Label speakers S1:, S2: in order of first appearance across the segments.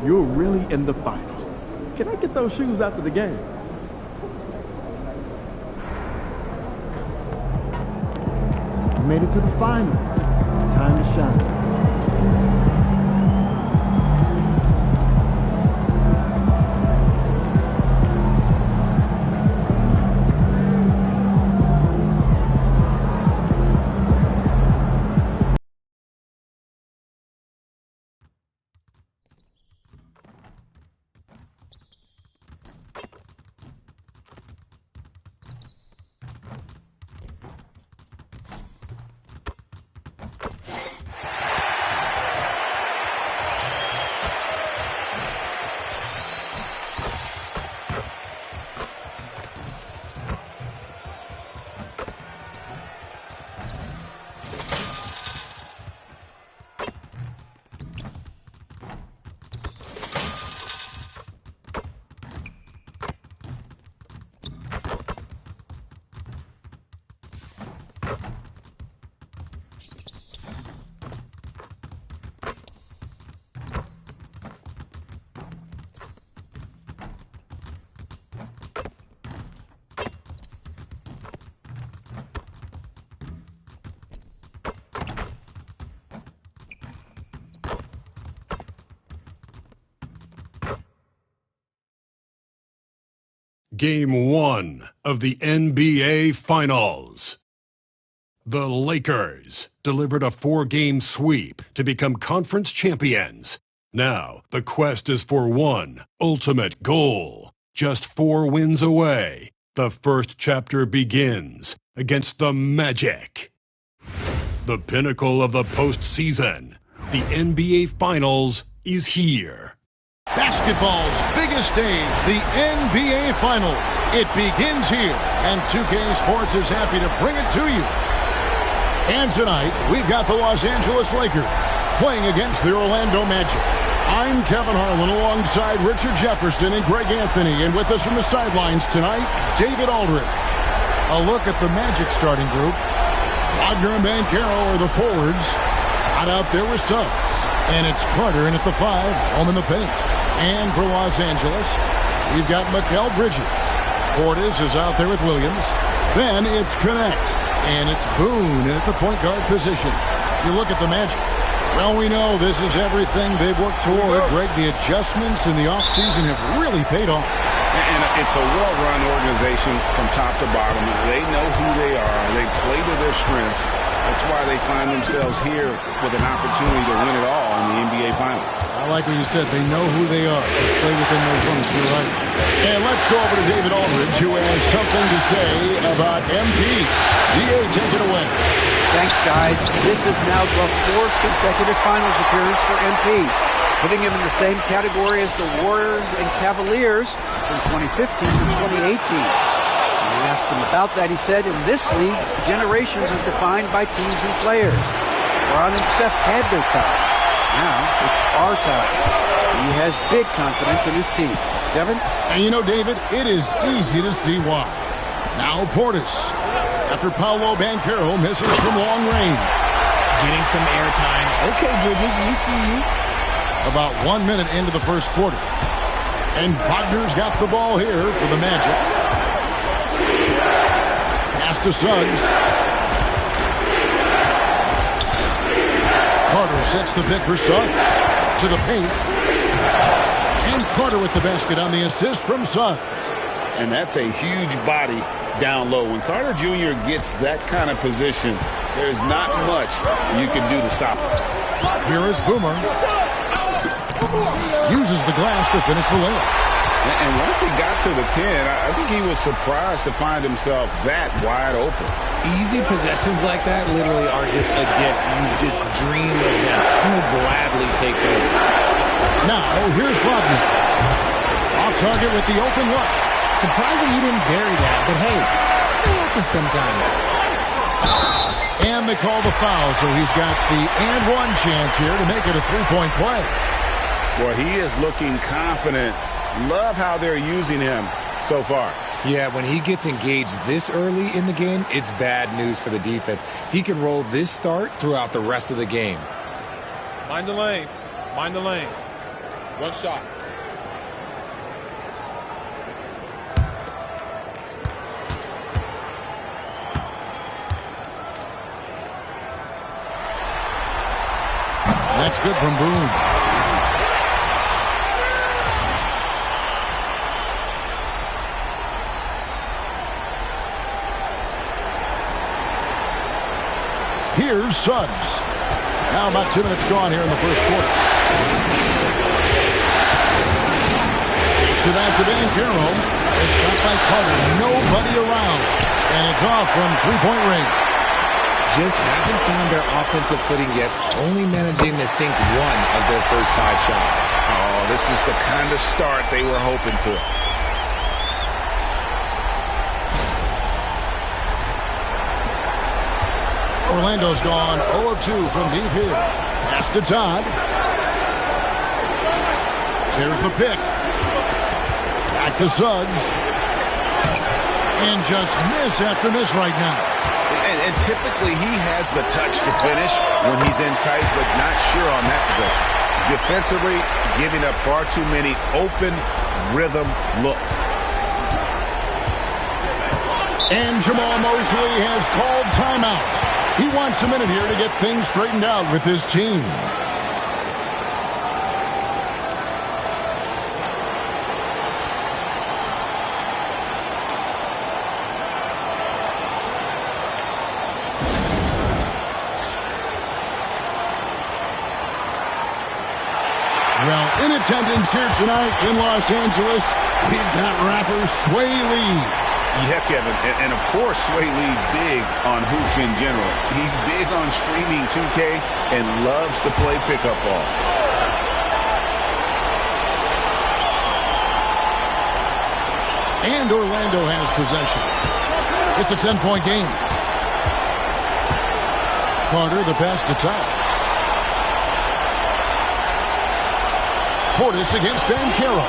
S1: you're really in the finals. Can I get those shoes after the game? You made it to the finals. Time to shine.
S2: Game 1 of the NBA Finals. The Lakers delivered a 4-game sweep to become conference champions. Now, the quest is for one ultimate goal. Just 4 wins away. The first chapter begins against the Magic. The pinnacle of the postseason, the NBA Finals, is here.
S3: Basketball's biggest stage, the NBA Finals. It begins here, and 2K Sports is happy to bring it to you. And tonight, we've got the Los Angeles Lakers playing against the Orlando Magic. I'm Kevin Harlan alongside Richard Jefferson and Greg Anthony, and with us from the sidelines tonight, David Aldridge. A look at the Magic starting group. Wagner and Banchero are the forwards. Todd out there with Suggs. And it's Carter in at the 5, home in the paint. And for Los Angeles, we've got Mikal Bridges. Portis is out there with Williams. Then it's Connect. And it's Boone in at the point guard position. You look at the Magic. Well, we know this is everything they've worked toward. Greg, the adjustments in the offseason have really paid off.
S4: And it's a well-run organization from top to bottom. They know who they are. They play to their strengths. That's why they find themselves here with an opportunity to win it all in the NBA Finals.
S3: I like what you said. They know who they are. They play within those limits. You're right. And let's go over to David Aldridge, who has something to say about MP. DA, take it away.
S5: Thanks, guys. This is now the 4th consecutive finals appearance for MP, putting him in the same category as the Warriors and Cavaliers from 2015 to 2018. When I asked him about that, he said, in this league, generations are defined by teams and players. Bron and Steph had their time. Now it's our time. He has big confidence in his team. Kevin?
S3: And you know, David, it is easy to see why. Now Portis, after Paolo Banchero misses from long range.
S6: Getting some airtime. Okay, Bridges, we see you.
S3: About 1 minute into the first quarter. And Wagner's got the ball here for the Magic. Pass to Suggs. Carter sets the pick for Suggs. To the paint. And Carter with the basket on the assist from Suggs.
S4: And that's a huge body down low. When Carter Jr. gets that kind of position, there's not much you can do to stop him.
S3: Here is Boomer. Uses the glass to finish the layup.
S4: And once he got to the 10, I think he was surprised to find himself that wide open.
S6: Easy possessions like that literally are just a gift. You just dream of them. You'll gladly take those.
S3: Now, here's Wagner. Off target with the open look.
S6: Surprising he didn't bury that, but hey, it happens sometimes.
S3: And they call the foul, so he's got the and one chance here to make it a three-point play.
S4: Well, he is looking confident. Love how they're using him so far.
S6: Yeah, when he gets engaged this early in the game, it's bad news for the defense. He can roll this start throughout the rest of the game.
S7: Mind the lanes. Mind the lanes.
S4: One shot.
S3: That's good from Boone. Here's Suggs. Now about 2 minutes gone here in the first quarter. So back to Banchero. A shot by Carter. Nobody around. And it's off from three-point range.
S6: Just haven't found their offensive footing yet, only managing to sink one of their first 5 shots.
S4: Oh, this is the kind of start they were hoping for.
S3: Orlando's gone 0 of 2 from deep here. Pass to Todd. There's the pick. Back to Suggs. And just miss after miss right now.
S4: And typically he has the touch to finish when he's in tight, but not sure on that possession. Defensively, giving up far too many open rhythm looks.
S3: And Jamal Mosley has called timeout. He wants a minute here to get things straightened out with his team. Well, in attendance here tonight in Los Angeles, we've got rapper Sway Lee.
S4: Yeah, Kevin, and of course Sway Lee big on hoops in general. He's big on streaming 2K and loves to play pickup ball.
S3: And Orlando has possession. It's a 10-point game. Carter, the pass to Todd. Portis against Banchero.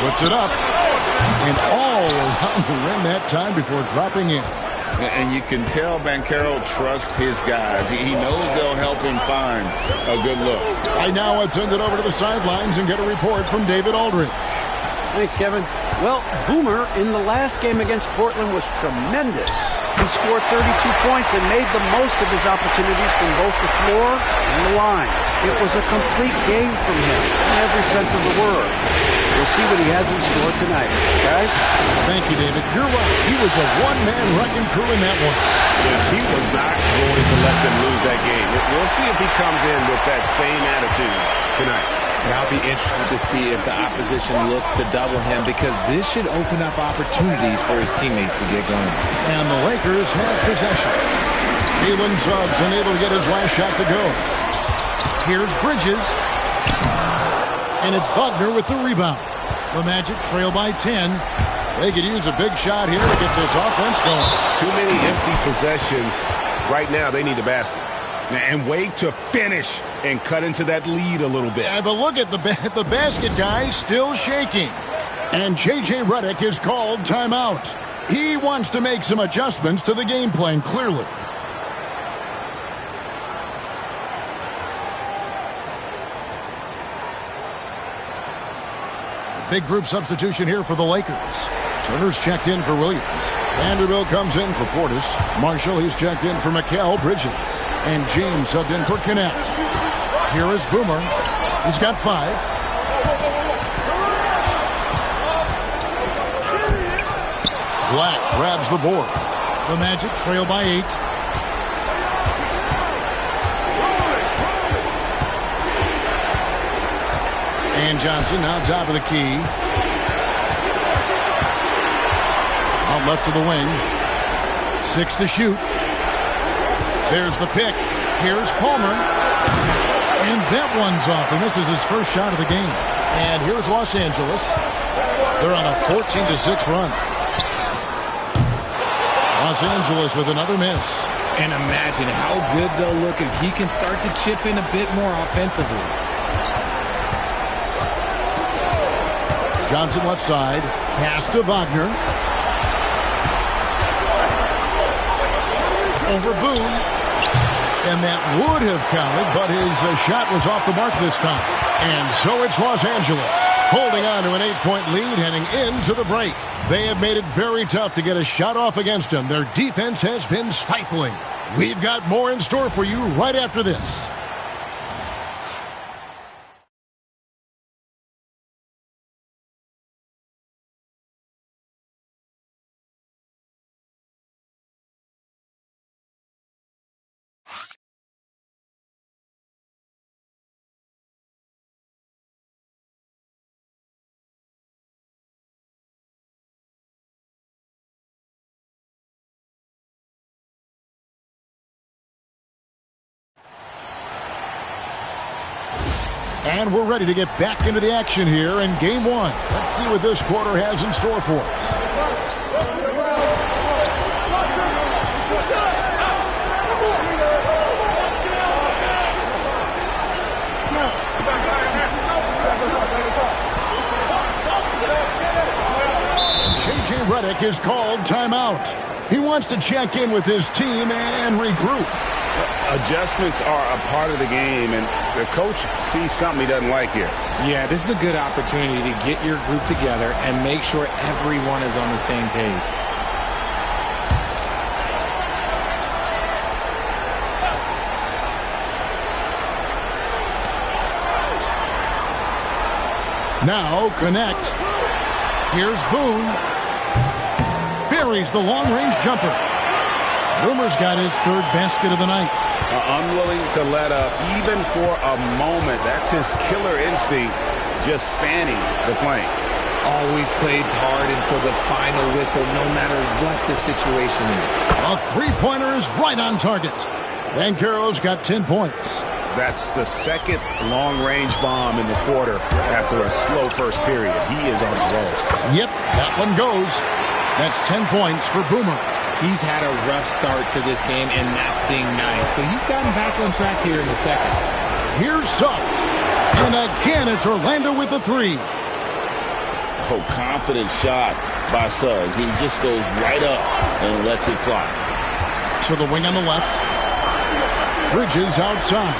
S3: Puts it up. And all around the rim that time before dropping in.
S4: And you can tell Banchero trusts his guys. He knows they'll help him find a good look.
S3: Right now, let's send it over to the sidelines and get a report from David Aldridge.
S5: Thanks, Kevin. Well, Boomer in the last game against Portland was tremendous. He scored 32 points and made the most of his opportunities from both the floor and the line. It was a complete game from him in every sense of the word. We'll see what he has in store tonight. Guys?
S3: Thank you, David. You're right. He was a one-man wrecking crew in that one.
S4: Yeah, he was not going to let them lose that game. We'll see if he comes in with that same attitude tonight.
S6: And I'll be interested to see if the opposition looks to double him, because this should open up opportunities for his teammates to get going.
S3: And the Lakers have possession. Jalen Suggs unable to get his last shot to go. Here's Bridges. And it's Wagner with the rebound. The Magic trail by 10. They could use a big shot here to get this offense going.
S4: Too many empty possessions. Right now, they need a basket. And wait to finish and cut into that lead a little bit.
S3: Yeah, but look at the basket guy still shaking. And J.J. Redick is called timeout. He wants to make some adjustments to the game plan, clearly. Big group substitution here for the Lakers. Turner's checked in for Williams. Vanderbilt comes in for Portis. Marshall, he's checked in for Mikal Bridges. And James subbed in for Knapp. Here is Boomer. He's got 5. Black grabs the board. The Magic trail by 8. And Johnson now top of the key. Out left to the wing. 6 to shoot. There's the pick. Here's Palmer. And that one's off. And this is his first shot of the game. And here's Los Angeles. They're on a 14-6 run. Los Angeles with another miss.
S6: And imagine how good they'll look if he can start to chip in a bit more offensively.
S3: Johnson left side. Pass to Wagner. Over Boone. And that would have counted, but his shot was off the mark this time. And so it's Los Angeles, holding on to an 8-point lead heading into the break. They have made it very tough to get a shot off against them. Their defense has been stifling. We've got more in store for you right after this. And we're ready to get back into the action here in game one. Let's see what this quarter has in store for us. J.J. Redick is called timeout. He wants to check in with his team and regroup.
S4: Adjustments are a part of the game, and the coach sees something he doesn't like here.
S6: Yeah, this is a good opportunity to get your group together and make sure everyone is on the same page.
S3: Now connect. Here's Boone. Buries the long-range jumper. Boomer's got his third basket of the night.
S4: Unwilling to let up even for a moment. That's his killer instinct, just fanning the flank.
S6: Always plays hard until the final whistle, no matter what the situation is.
S3: A three-pointer is right on target. Banchero's got 10 points.
S4: That's the second long-range bomb in the quarter after a slow first period. He is on the roll.
S3: Yep, that one goes. That's 10 points for Boomer.
S6: He's had a rough start to this game, and that's being nice. But he's gotten back on track here in the second.
S3: Here's Suggs. And again, it's Orlando with the three.
S7: Oh, confident shot by Suggs. He just goes right up and lets it fly.
S3: To the wing on the left. Bridges outside.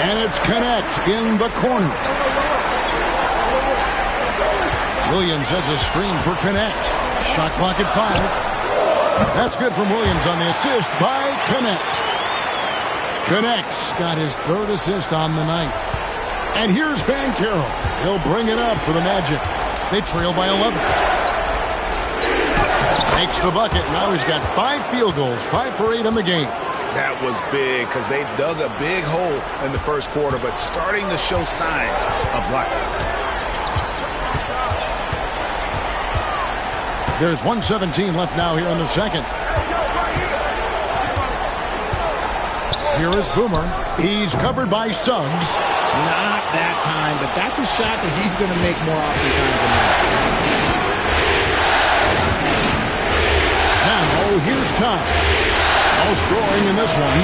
S3: And it's Connect in the corner. Williams has a screen for Connect. Shot clock at 5. That's good from Williams on the assist by Connect. Connect's got his third assist on the night. And here's Banchero. He'll bring it up for the Magic. They trail by 11. Makes the bucket. Now he's got 5 field goals, 5 for 8 in the game.
S4: That was big because they dug a big hole in the first quarter, but starting to show signs of life.
S3: There's 1:17 left now here in the second. Here is Boomer. He's covered by Suggs.
S6: Not that time, but that's a shot that he's going to make more oftentimes than that.
S3: Now, here's Tom. No scoring in this one.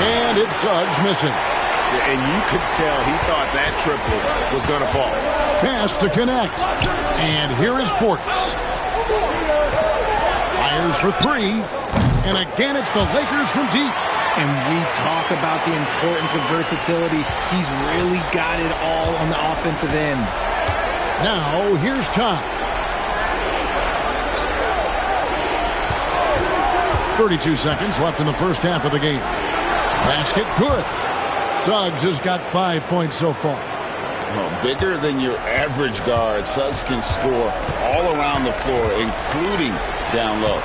S3: And it's Suggs missing.
S4: And you could tell he thought that triple was going to fall.
S3: Pass to Connect. And here is Portis. Fires for 3. And again, it's the Lakers from deep.
S6: And we talk about the importance of versatility. He's really got it all on the offensive end.
S3: Now, here's Tom. 32 seconds left in the first half of the game. Basket good. Suggs has got 5 points so far.
S7: Oh, bigger than your average guard, Suggs can score all around the floor, including down low.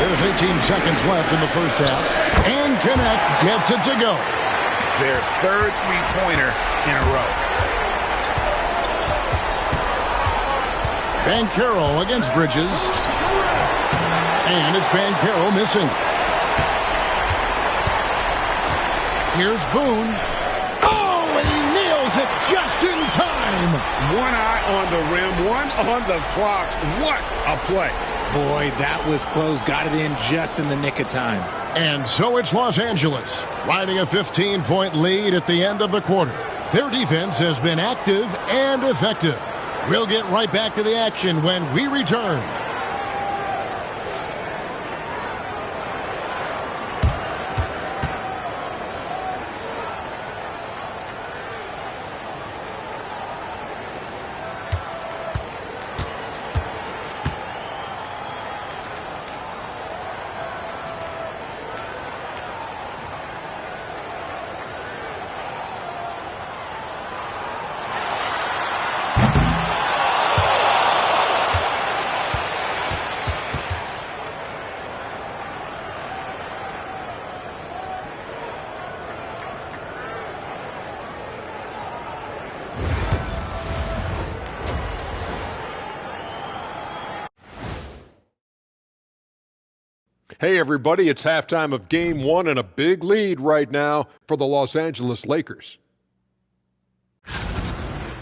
S3: There's 18 seconds left in the first half. And Connect gets it to go.
S4: Their third three-pointer in a row.
S3: Banchero against Bridges. And it's Banchero missing. Here's Boone. Oh, and he nails it just in time.
S4: One eye on the rim, one on the clock. What a play.
S6: Boy, that was close. Got it in just in the nick of time.
S3: And so it's Los Angeles, riding a 15-point lead at the end of the quarter. Their defense has been active and effective. We'll get right back to the action when we return.
S8: Hey, everybody, it's halftime of Game 1 and a big lead right now for the Los Angeles Lakers.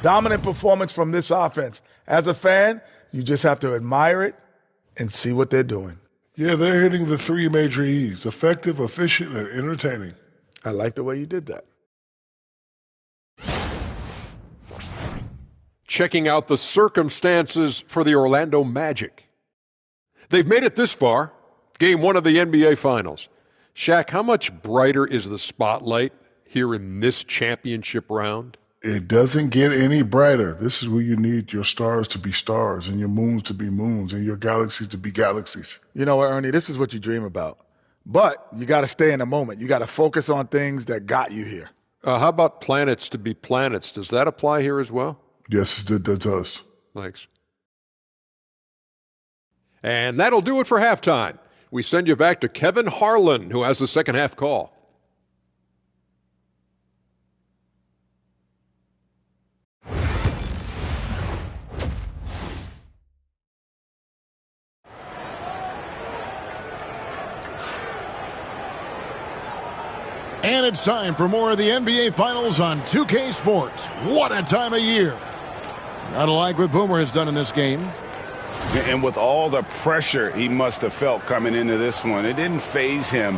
S9: Dominant performance from this offense. As a fan, you just have to admire it and see what they're doing.
S10: Yeah, they're hitting the 3 major E's: effective, efficient, and entertaining.
S9: I like the way you did that.
S8: Checking out the circumstances for the Orlando Magic. They've made it this far, Game 1 of the NBA Finals. Shaq, how much brighter is the spotlight here in this championship round?
S10: It doesn't get any brighter. This is where you need your stars to be stars and your moons to be moons and your galaxies to be galaxies.
S9: You know what, Ernie? This is what you dream about. But you got to stay in the moment. You got to focus on things that got you here.
S8: How about planets to be planets? Does that apply here as well?
S10: Yes, it does.
S8: Thanks. And that'll do it for halftime. We send you back to Kevin Harlan, who has the second half call.
S3: And it's time for more of the NBA Finals on 2K Sports. What a time of year. Gotta like what Boomer has done in this game.
S7: And with all the pressure he must have felt coming into this one, it didn't faze him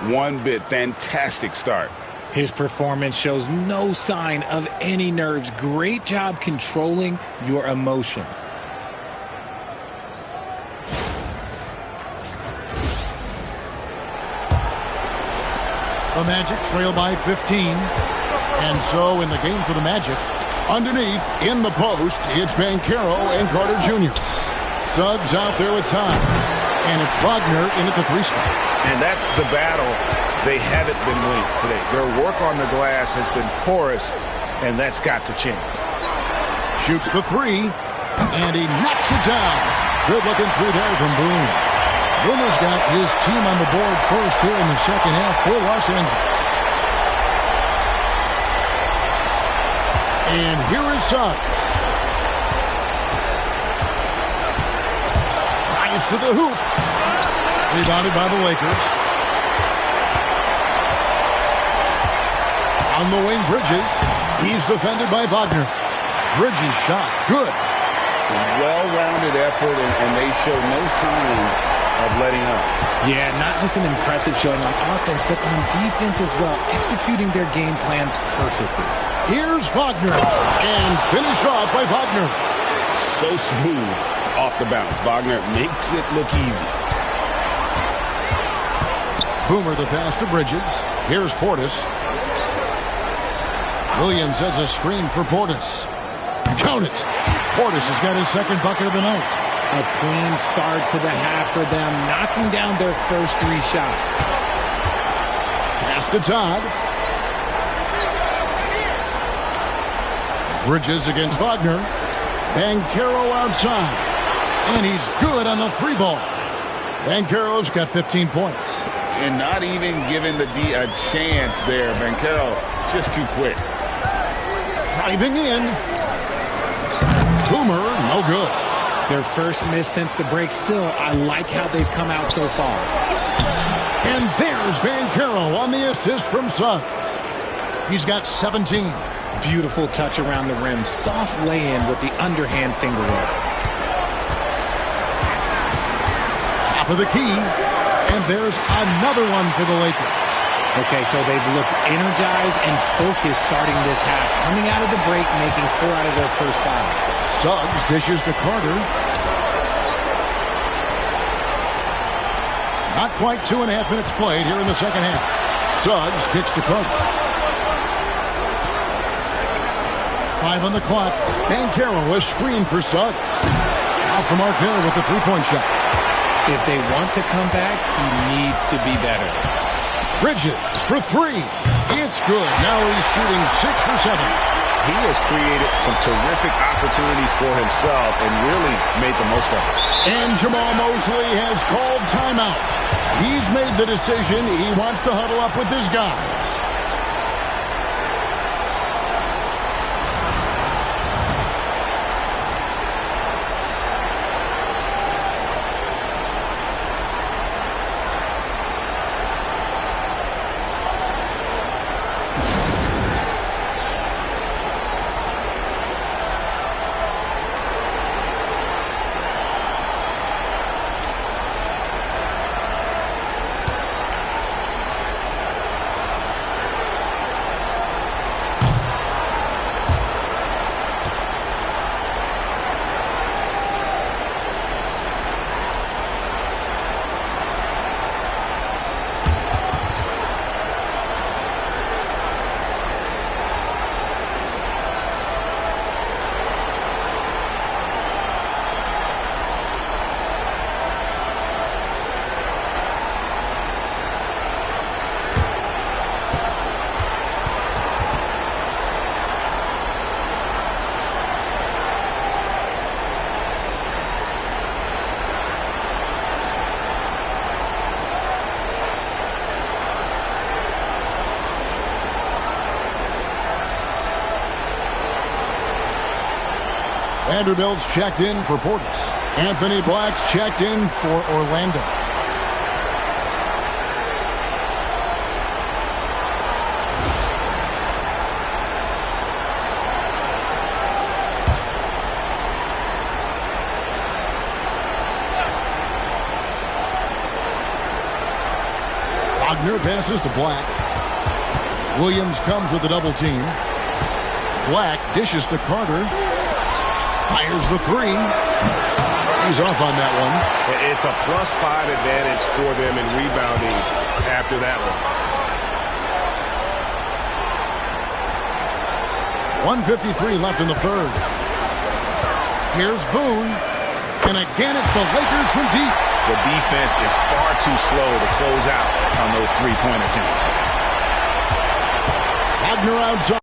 S7: one bit. Fantastic start.
S6: His performance shows no sign of any nerves. Great job controlling your emotions.
S3: The Magic trail by 15. And so in the game for the Magic, underneath, in the post, it's Banchero and Carter Jr. Suggs out there with time. And it's Wagner in at the 3 spot.
S7: And that's the battle they haven't been winning today. Their work on the glass has been porous, and that's got to change.
S3: Shoots the 3, and he knocks it down. Good looking through there from Boone. Boomer's got his team on the board first here in the second half for Los Angeles. And here is Suggs. Drives to the hoop. Rebounded by the Lakers. On the wing, Bridges. He's defended by Wagner. Bridges shot. Good.
S7: Well-rounded effort, and they show no signs of letting up.
S6: Yeah, not just an impressive showing on offense, but on defense as well, executing their game plan perfectly.
S3: Here's Wagner, and finished off by Wagner.
S7: So smooth off the bounce. Wagner makes it look easy.
S3: Boomer the pass to Bridges. Here's Portis. Williams has a screen for Portis. Count it. Portis has got his second bucket of the night.
S6: A clean start to the half for them, knocking down their first 3 shots.
S3: Pass to Todd. Bridges against Wagner. Banchero outside. And he's good on the 3 ball. Banchero's got 15 points.
S7: And not even giving the D a chance there. Banchero just too quick.
S3: Driving in. Boomer, no good.
S6: Their first miss since the break. Still, I like how they've come out so far.
S3: And there's Banchero on the assist from Suggs. He's got 17.
S6: Beautiful touch around the rim. Soft lay-in with the underhand finger roll.
S3: Top of the key. And there's another one for the Lakers.
S6: Okay, so they've looked energized and focused starting this half. Coming out of the break, making 4 out of their first 5.
S3: Suggs dishes to Carter. Not quite 2.5 minutes played here in the second half. Suggs kicks to Carter. 5 on the clock. Banchero was screened for Suggs. Off the mark there with the 3-point shot.
S6: If they want to come back, he needs to be better.
S3: Bridges for 3. It's good. Now he's shooting 6 for 7.
S7: He has created some terrific opportunities for himself and really made the most of it.
S3: And Jamal Mosley has called timeout. He's made the decision. He wants to huddle up with his guys. Vanderbilt's checked in for Portis. Anthony Black's checked in for Orlando. Wagner passes to Black. Williams comes with a double team. Black dishes to Carter. Fires the three. He's off on that one.
S11: It's a +5 advantage for them in rebounding after that
S3: one. 1:53 left in the third. Here's Boone. And again, it's the Lakers from deep.
S4: The defense is far too slow to close out on those three-point attempts.
S3: Wagner outside.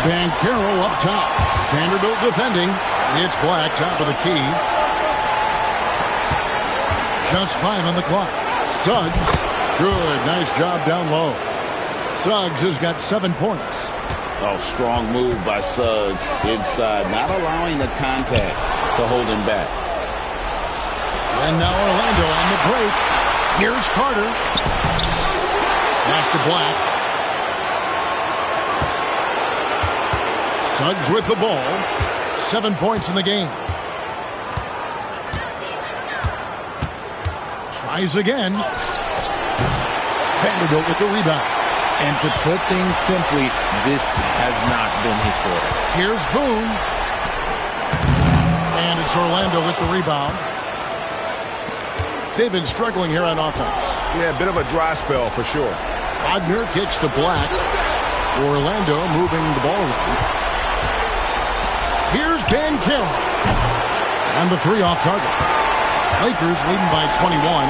S3: Banchero up top. Vanderbilt defending. It's Black, top of the key. Just 5 on the clock. Suggs. Good. Nice job down low. Suggs has got 7 points.
S7: Oh, strong move by Suggs inside, not allowing the contact to hold him back.
S3: And now Orlando on the break. Here's Carter. Pass to Black. Suggs with the ball. 7 points in the game. Tries again. Vanderbilt with the rebound.
S6: And to put things simply, this has not been his quarter.
S3: Here's Boone. And it's Orlando with the rebound. They've been struggling here on offense.
S11: Yeah, a bit of a dry spell for sure.
S3: Wagner kicks to Black. Orlando moving the ball around. Here's Banchero. And the three off target. Lakers leading by 21.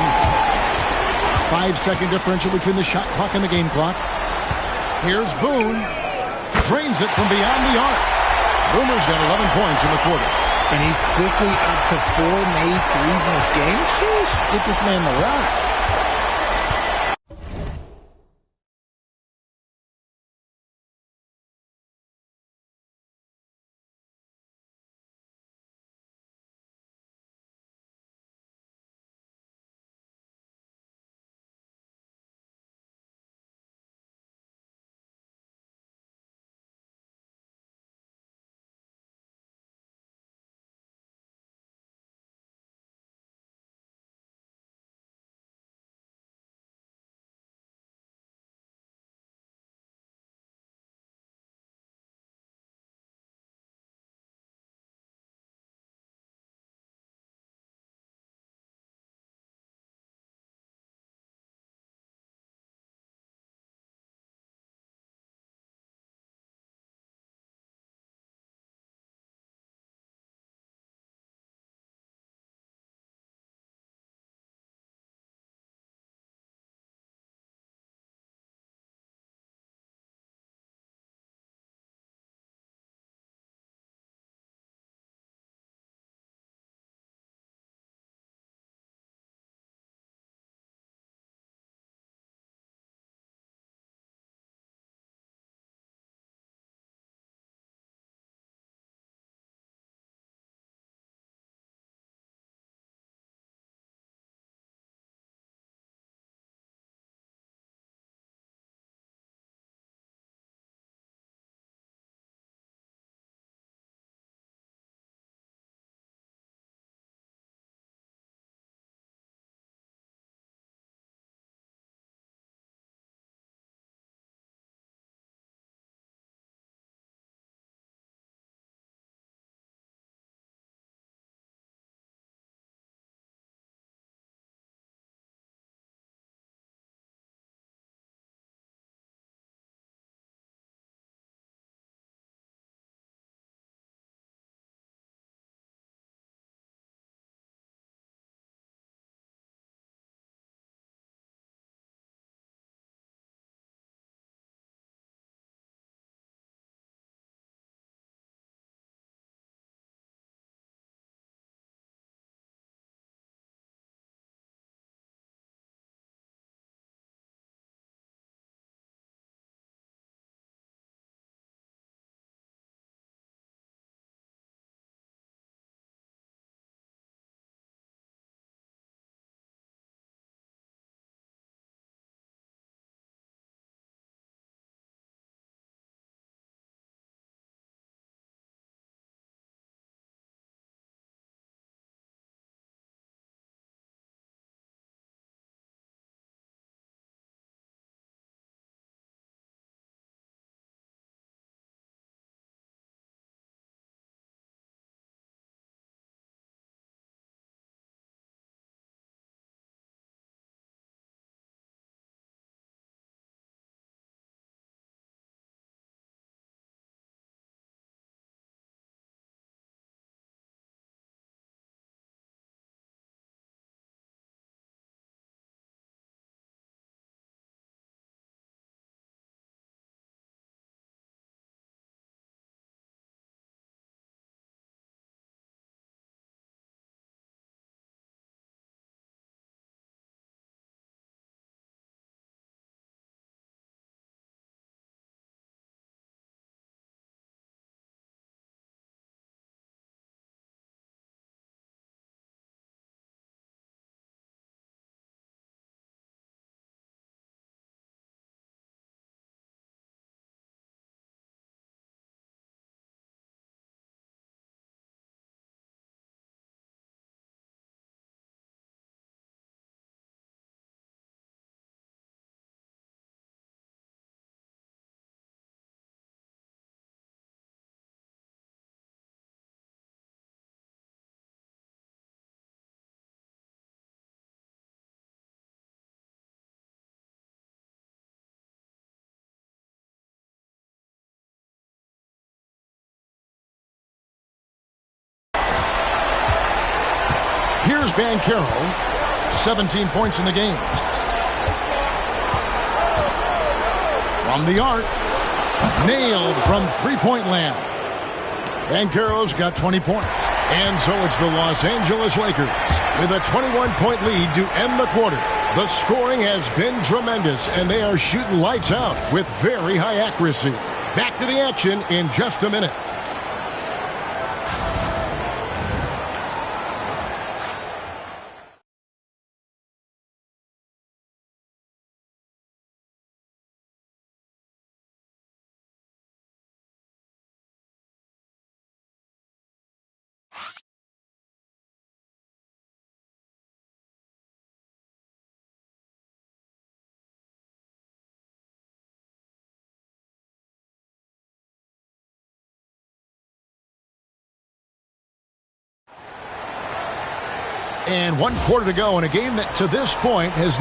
S3: 5-second differential between the shot clock and the game clock. Here's Boone. Drains it from beyond the arc. Boomer's got 11 points in the quarter.
S6: And he's quickly up to 4 made threes in this game. Sheesh, get this man the rock.
S3: Here's Banchero. 17 points in the game. From the arc. Nailed from three-point land. Banchero's got 20 points. And so it's the Los Angeles Lakers with a 21-point lead to end the quarter. The scoring has been tremendous, and they are shooting lights out with very high accuracy. Back to the action in just a minute. And 1 quarter to go in a game that to this point has...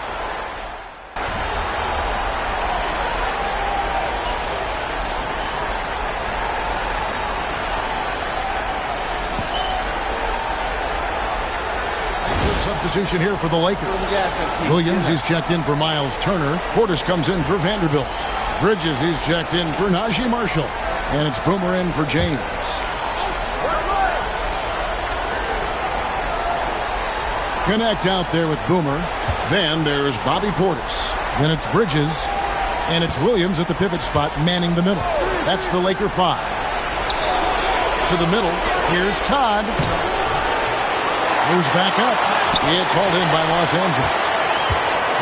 S3: Good substitution here for the Lakers. Williams, he's checked in for Miles Turner. Portis comes in for Vanderbilt. Bridges, he's checked in for Najee Marshall. And it's Boomer in for James. Connect out there with Boomer. Then there's Bobby Portis. Then it's Bridges. And it's Williams at the pivot spot manning the middle. That's the Laker 5. To the middle. Here's Todd. Moves back up. It's hauled in by Los Angeles.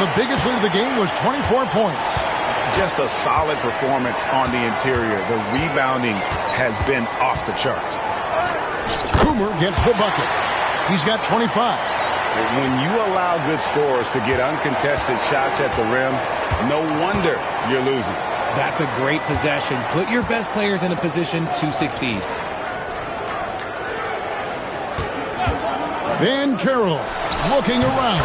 S3: The biggest lead of the game was 24 points.
S4: Just a solid performance on the interior. The rebounding has been off the charts.
S3: Boomer gets the bucket. He's got 25.
S4: When you allow good scorers to get uncontested shots at the rim, no wonder you're losing.
S6: That's a great possession. Put your best players in a position to succeed.
S3: Banchero looking around.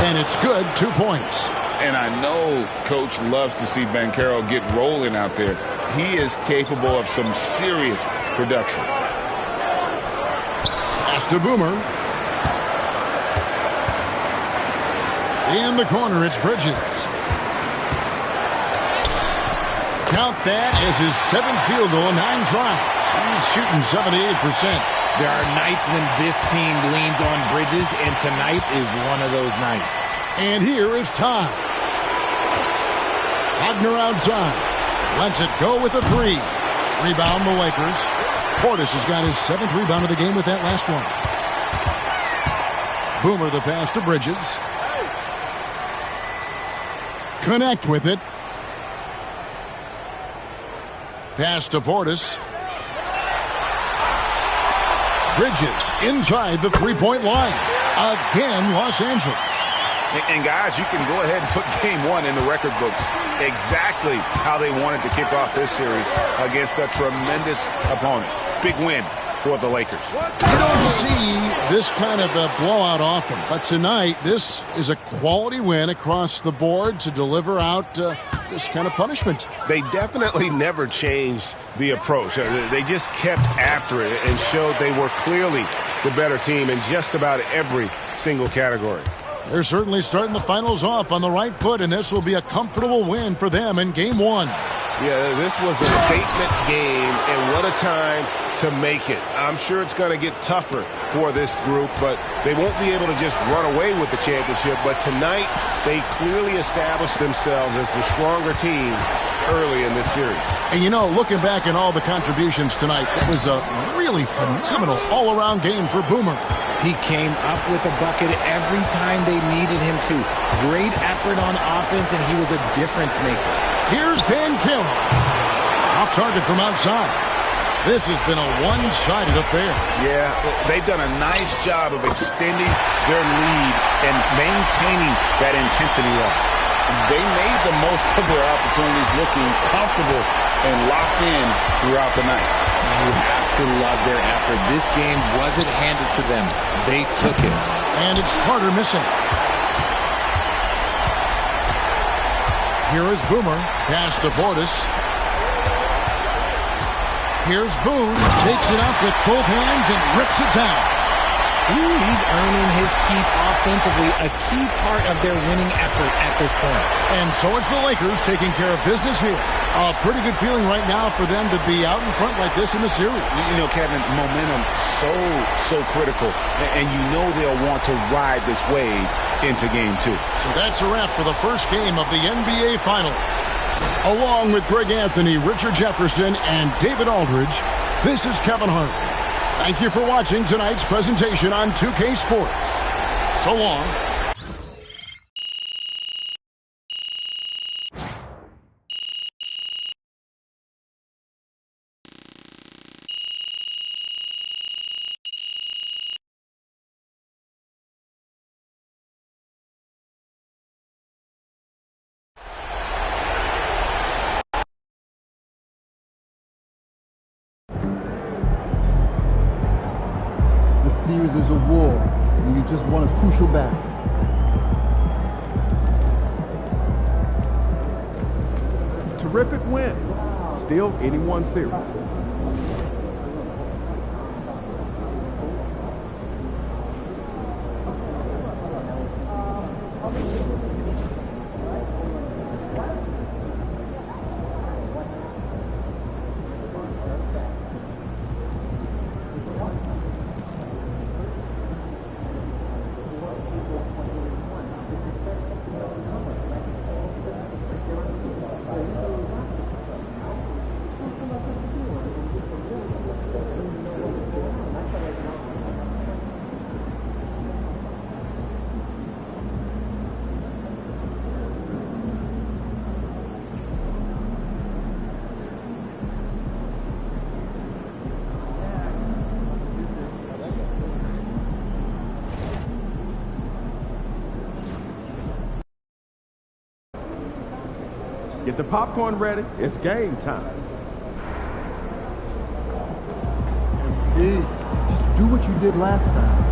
S3: And it's good, 2 points.
S7: And I know Coach loves to see Banchero get rolling out there. He is capable of some serious production.
S3: Pass to Boomer. In the corner, it's Bridges. Count that as his 7th field goal, 9 tries. He's shooting 78%.
S6: There are nights when this team leans on Bridges, and tonight is one of those nights.
S3: And here is Todd. Wagner outside. Lets it go with a 3. Rebound the Lakers. Portis has got his 7th rebound of the game with that last one. Boomer the pass to Bridges. Connect with it. Pass to Portis. Bridges inside the three-point line. Again, Los Angeles.
S4: And guys, you can go ahead and put game 1 in the record books. Exactly how they wanted to kick off this series against a tremendous opponent. Big win for the Lakers.
S3: You don't see this kind of a blowout often, but tonight this is a quality win across the board to deliver out this kind of punishment.
S11: They definitely never changed the approach. They just kept after it and showed they were clearly the better team in just about every single category.
S3: They're certainly starting the finals off on the right foot, and this will be a comfortable win for them in Game 1.
S11: Yeah, this was a statement game, and what a time to make it. I'm sure it's going to get tougher for this group, but they won't be able to just run away with the championship. But tonight, they clearly established themselves as the stronger team early in this series.
S3: And you know, looking back at all the contributions tonight, it was a really phenomenal all-around game for Boomer.
S6: He came up with a bucket every time they needed him to. Great effort on offense, and he was a difference maker.
S3: Here's Banchero. Off target from outside. This has been a one-sided affair.
S4: Yeah, they've done a nice job of extending their lead and maintaining that intensity level.
S7: They made the most of their opportunities, looking comfortable and locked in throughout the night.
S6: You have to love their effort. This game wasn't handed to them. They took it.
S3: And it's Carter missing. Here is Boomer. Pass to Portis. Here's Boone. Takes it up with both hands and rips it down.
S6: He's earning his keep offensively, a key part of their winning effort at this point.
S3: And so it's the Lakers taking care of business here. A pretty good feeling right now for them to be out in front like this in the series.
S7: You know, Kevin, momentum so critical. And you know they'll want to ride this wave into Game 2.
S3: So that's a wrap for the first game of the NBA Finals. Along with Greg Anthony, Richard Jefferson, and David Aldridge, this is Kevin Hart. Thank you for watching tonight's presentation on 2K Sports. So long.
S1: Series is a war, and you just won a crucial battle.
S12: Terrific win. Still 81 series. Get the popcorn ready. It's game time.
S1: Hey, just do what you did last time.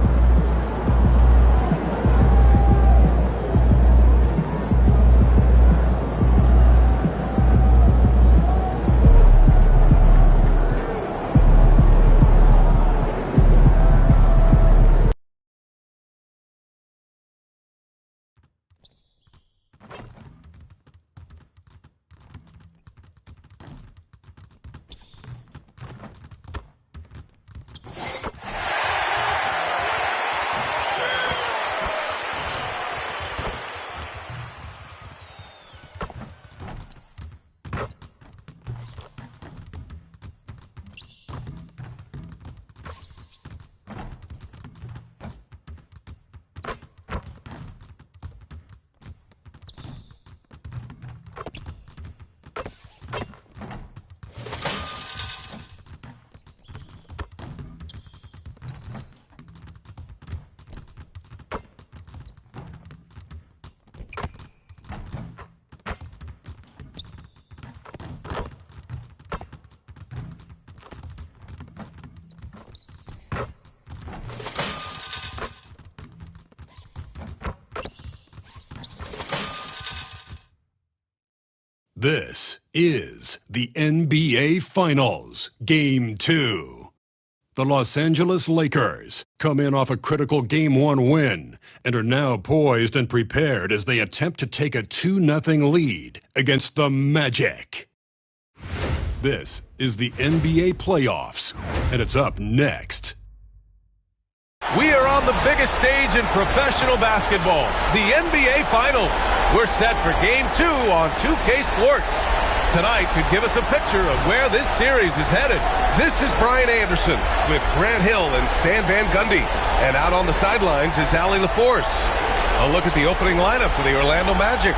S2: This is the NBA Finals, Game 2. The Los Angeles Lakers come in off a critical Game 1 win and are now poised and prepared as they attempt to take a 2-0 lead against the Magic. This is the NBA Playoffs, and it's up next.
S13: We are on the biggest stage in professional basketball, the NBA Finals. We're set for Game 2 on 2K Sports. Tonight could give us a picture of where this series is headed. This is Brian Anderson with Grant Hill and Stan Van Gundy. And out on the sidelines is Allie LaForce. A look at the opening lineup for the Orlando Magic.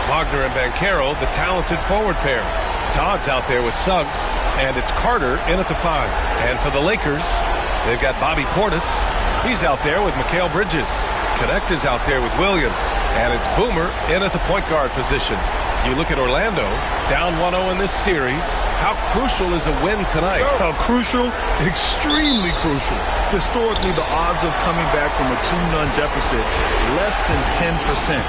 S13: Wagner and Banchero, the talented forward pair. Todd's out there with Suggs, and it's Carter in at the 5. And for the Lakers, they've got Bobby Portis. He's out there with Mikal Bridges. Connect is out there with Williams. And it's Boomer in at the point guard position. You look at Orlando, down 1-0 in this series. How crucial is a win tonight?
S14: How crucial? Extremely crucial. Historically, the odds of coming back from a 2-0 deficit, less than 10%.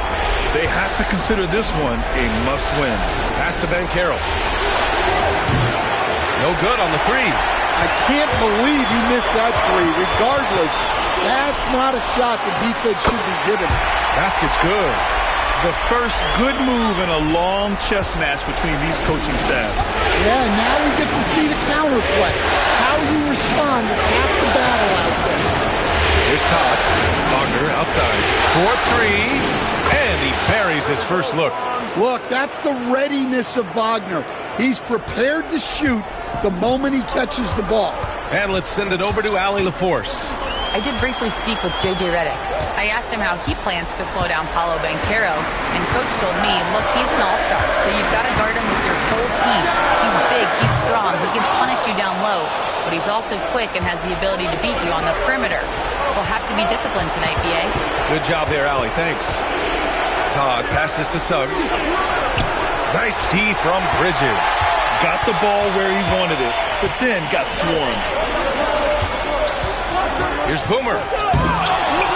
S14: They have to consider this one a must-win.
S13: Pass to Banchero. No good on the 3.
S15: I can't believe he missed that 3, regardless
S9: That's not a shot the defense should be given.
S13: Basket's good.
S14: The first good move in a long chess match between these coaching staffs.
S9: Yeah, and now we get to see the counterplay. How you respond is half the battle out there.
S13: Here's Todd. Wagner outside. 4-3. And he buries his first look.
S9: Look, that's the readiness of Wagner. He's prepared to shoot the moment he catches the ball.
S13: And let's send it over to Allie LaForce.
S15: I did briefly speak with J.J. Redick. I asked him how he plans to slow down Paolo Banchero, and Coach told me, look, he's an all-star, so you've got to guard him with your whole team. He's big, he's strong, he can punish you down low, but he's also quick and has the ability to beat you on the perimeter. They'll have to be disciplined tonight, B.A.
S13: Good job there, Allie. Thanks. Todd passes to Suggs. Nice D from Bridges.
S14: Got the ball where he wanted it, but then got swarmed.
S13: Here's Boomer.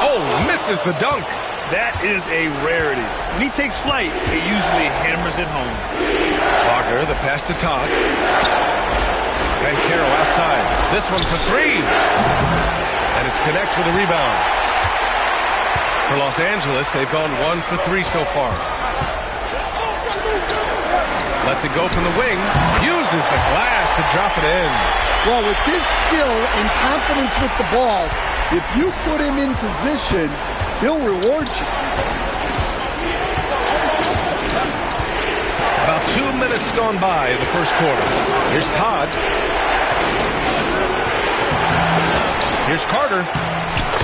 S13: Oh, misses the dunk.
S14: That is a rarity. When he takes flight, he usually hammers it home.
S13: Wagner, the pass to Todd. Banchero outside. This one for three. And it's Connect with a rebound. For Los Angeles, they've gone 1 for 3 so far. Lets it go from the wing. Uses the glass to drop it in.
S9: Well, with his skill and confidence with the ball, if you put him in position, he'll reward you.
S13: About 2 minutes gone by in the first quarter. Here's Todd. Here's Carter.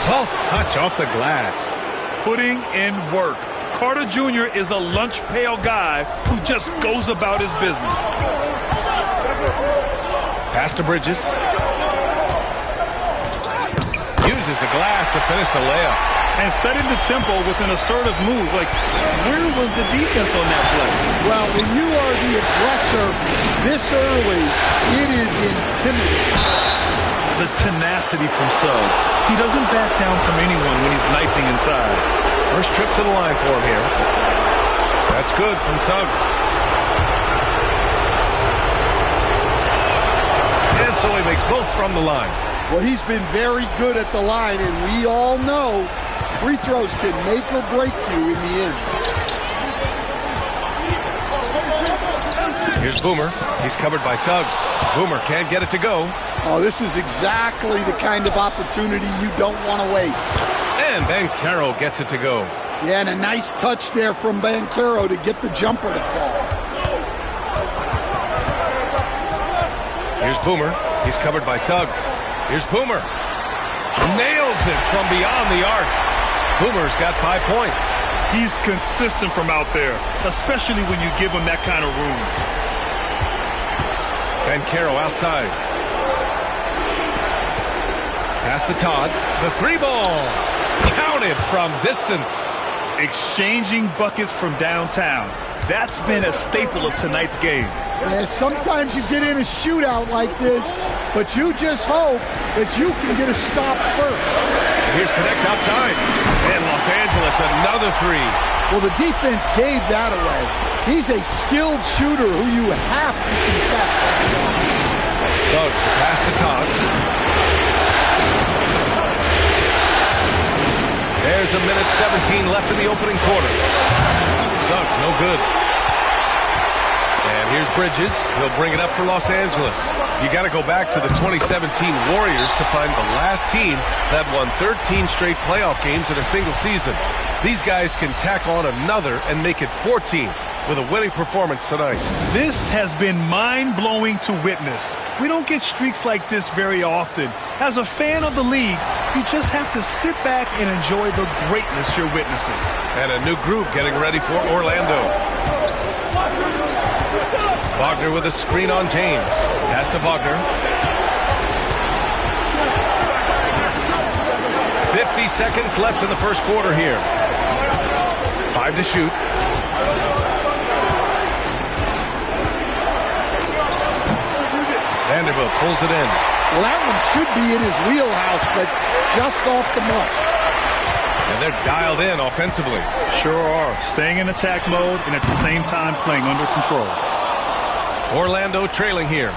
S13: Soft touch off the glass.
S14: Putting in work. Carter Jr. is a lunch pail guy who just goes about his business.
S13: Pass to Bridges. Uses the glass to finish the layup.
S14: And setting the tempo with an assertive move. Like, where was the defense on that play?
S9: Well, when you are the aggressor this early, it is intimidating.
S14: The tenacity from Suggs. He doesn't back down from anyone when he's knifing inside.
S13: First trip to the line for him here. That's good from Suggs. And so he makes both from the line.
S9: Well, he's been very good at the line, and we all know free throws can make or break you in the end.
S13: Here's Boomer. He's covered by Suggs. Boomer can't get it to go.
S9: Oh, this is exactly the kind of opportunity you don't want to waste.
S13: And Banchero gets it to go.
S9: Yeah, and a nice touch there from Banchero to get the jumper to fall.
S13: Here's Boomer. He's covered by Suggs. Here's Boomer. Nails it from beyond the arc. Boomer's got 5 points.
S14: He's consistent from out there, especially when you give him that kind of room.
S13: Banchero outside. Pass to Todd. The 3 ball. Counted from distance.
S14: Exchanging buckets from downtown. That's been a staple of tonight's game.
S9: Yeah, sometimes you get in a shootout like this, but you just hope that you can get a stop first.
S13: Here's Connect outside. And Los Angeles, another 3.
S9: Well, the defense gave that away. He's a skilled shooter who you have to contest.
S13: Suggs, pass to Todd. There's a minute 17 left in the opening quarter. Suggs, no good. And here's Bridges. He'll bring it up for Los Angeles. You got to go back to the 2017 Warriors to find the last team that won 13 straight playoff games in a single season. These guys can tack on another and make it 14 with a winning performance tonight.
S14: This has been mind-blowing to witness. We don't get streaks like this very often. As a fan of the league, you just have to sit back and enjoy the greatness you're witnessing.
S13: And a new group getting ready for Orlando. Wagner with a screen on James. Pass to Wagner. 50 seconds left in the first quarter here. 5 to shoot. Vanderbilt pulls it in.
S9: Well, that one should be in his wheelhouse, but just off the mark.
S13: And they're dialed in offensively.
S14: Sure are. Staying in attack mode and at the same time playing under control.
S13: Orlando trailing here.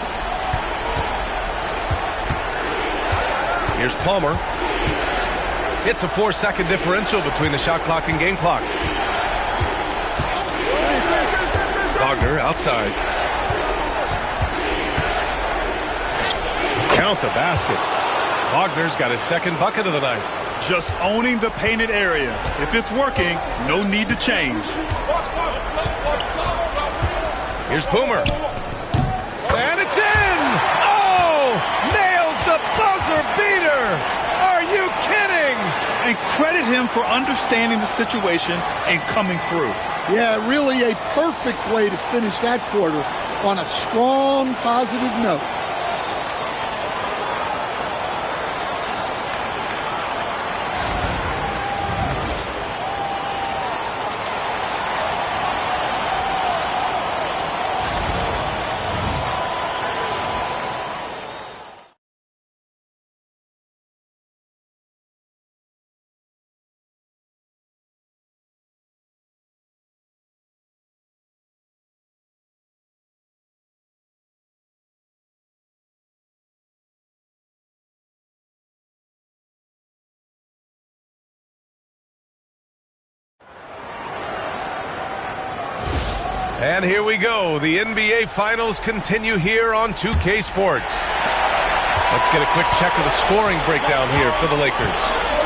S13: Here's Palmer. It's a 4-second differential between the shot clock and game clock. Wagner outside. Count the basket. Wagner's got his second bucket of the night.
S14: Just owning the painted area. If it's working, no need to change.
S13: Here's Boomer. And it's in! Oh! Nails the buzzer beater! Are you kidding?
S14: And credit him for understanding the situation and coming through.
S9: Yeah, really a perfect way to finish that quarter on a strong, positive note.
S13: And here we go. The NBA Finals continue here on 2K Sports. Let's get a quick check of the scoring breakdown here for the Lakers.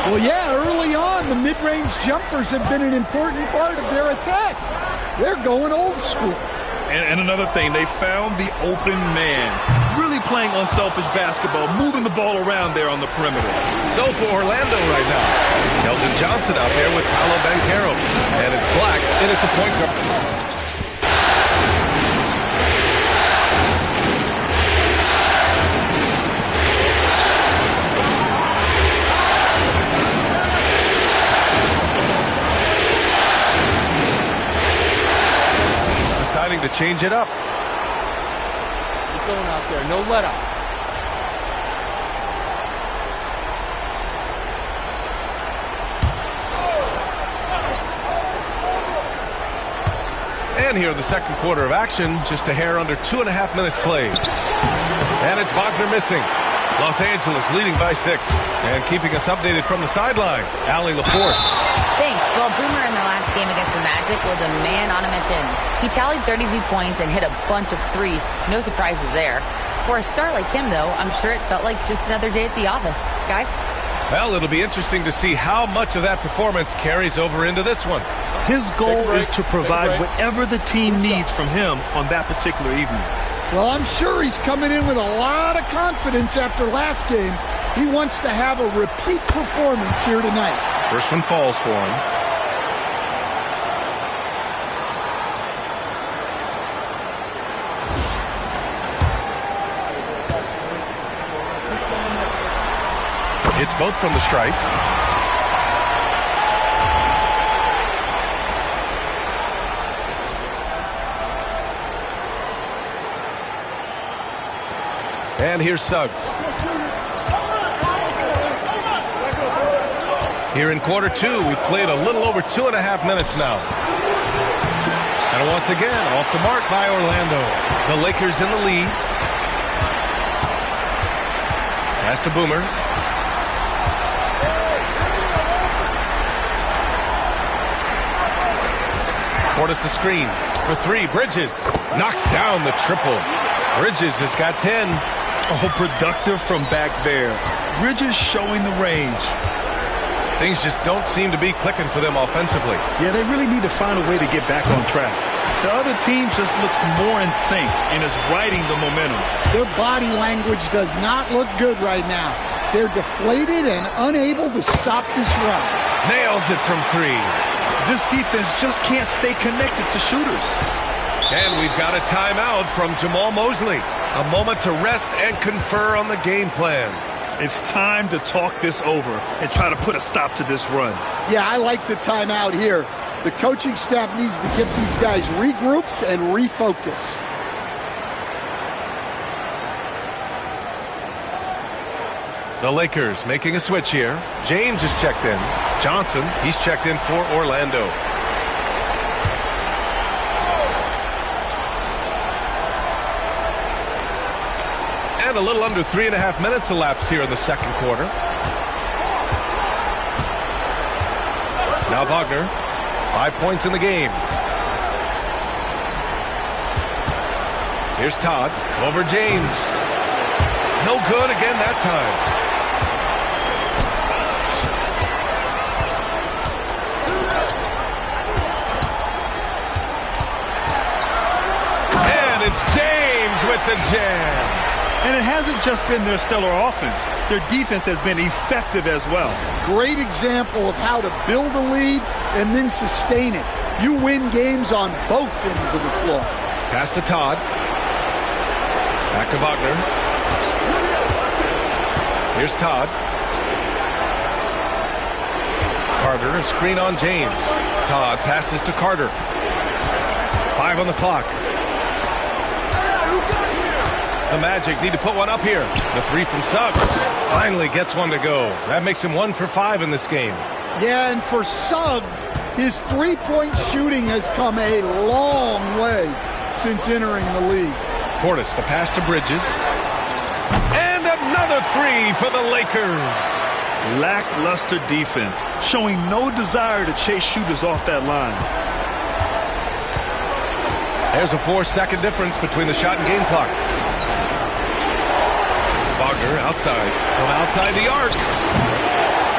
S9: Well, yeah, early on, the mid-range jumpers have been an important part of their attack. They're going old school.
S14: And another thing, they found the open man. Really playing unselfish basketball, moving the ball around there on the perimeter.
S13: So for Orlando right now, Keldon Johnson out there with Paolo Banchero. And it's Black in at the point guard. To change it up.
S9: Keep going out there, no let up.
S13: And here in the second quarter of action, just a hair under 2.5 minutes played. And it's Wagner missing. Los Angeles leading by 6. And keeping us updated from the sideline, Allie LaForce.
S15: Thanks. Well, Boomer in their last game against the Magic was a man on a mission. He tallied 32 points and hit a bunch of threes. No surprises there. For a start like him, though, I'm sure it felt like just another day at the office. Guys?
S13: Well, it'll be interesting to see how much of that performance carries over into this one.
S14: His goal is to provide whatever the team needs from him on that particular evening.
S9: Well, I'm sure he's coming in with a lot of confidence after last game. He wants to have a repeat performance here tonight.
S13: First one falls for him. It's both from the stripe. And here's Suggs. Here in quarter two, we played a little over 2.5 minutes now. And once again, off the mark by Orlando. The Lakers in the lead. Pass to Boomer. Portis the screen for 3. Bridges knocks down the triple. Bridges has got 10.
S14: Oh, productive from back there. Bridges showing the range.
S13: Things just don't seem to be clicking for them offensively.
S14: Yeah, they really need to find a way to get back on track. The other team just looks more in sync and is riding the momentum.
S9: Their body language does not look good right now. They're deflated and unable to stop this run.
S13: Nails it from 3.
S14: This defense just can't stay connected to shooters.
S13: And we've got a timeout from Jamal Mosley. A moment to rest and confer on the game plan.
S14: It's time to talk this over and try to put a stop to this run.
S9: Yeah, I like the timeout here. The coaching staff needs to get these guys regrouped and refocused.
S13: The Lakers making a switch here. James is checked in. Johnson, he's checked in for Orlando. And a little under 3.5 minutes elapsed here in the second quarter. Now Wagner. 5 points in the game. Here's Todd over James. No good again that time. And it's James with the jam.
S14: And it hasn't just been their stellar offense. Their defense has been effective as well.
S9: Great example of how to build a lead and then sustain it. You win games on both ends of the floor.
S13: Pass to Todd. Back to Wagner. Here's Todd. Carter, a screen on James. Todd passes to Carter. 5 on the clock. The Magic need to put one up here. The 3 from Suggs finally gets one to go. That makes him 1 for 5 in this game.
S9: Yeah, and for Suggs, his three-point shooting has come a long way since entering the league.
S13: Portis, the pass to Bridges. And another 3 for the Lakers.
S14: Lackluster defense, showing no desire to chase shooters off that line.
S13: There's a 4-second difference between the shot and game clock. Wagner outside. From outside the arc.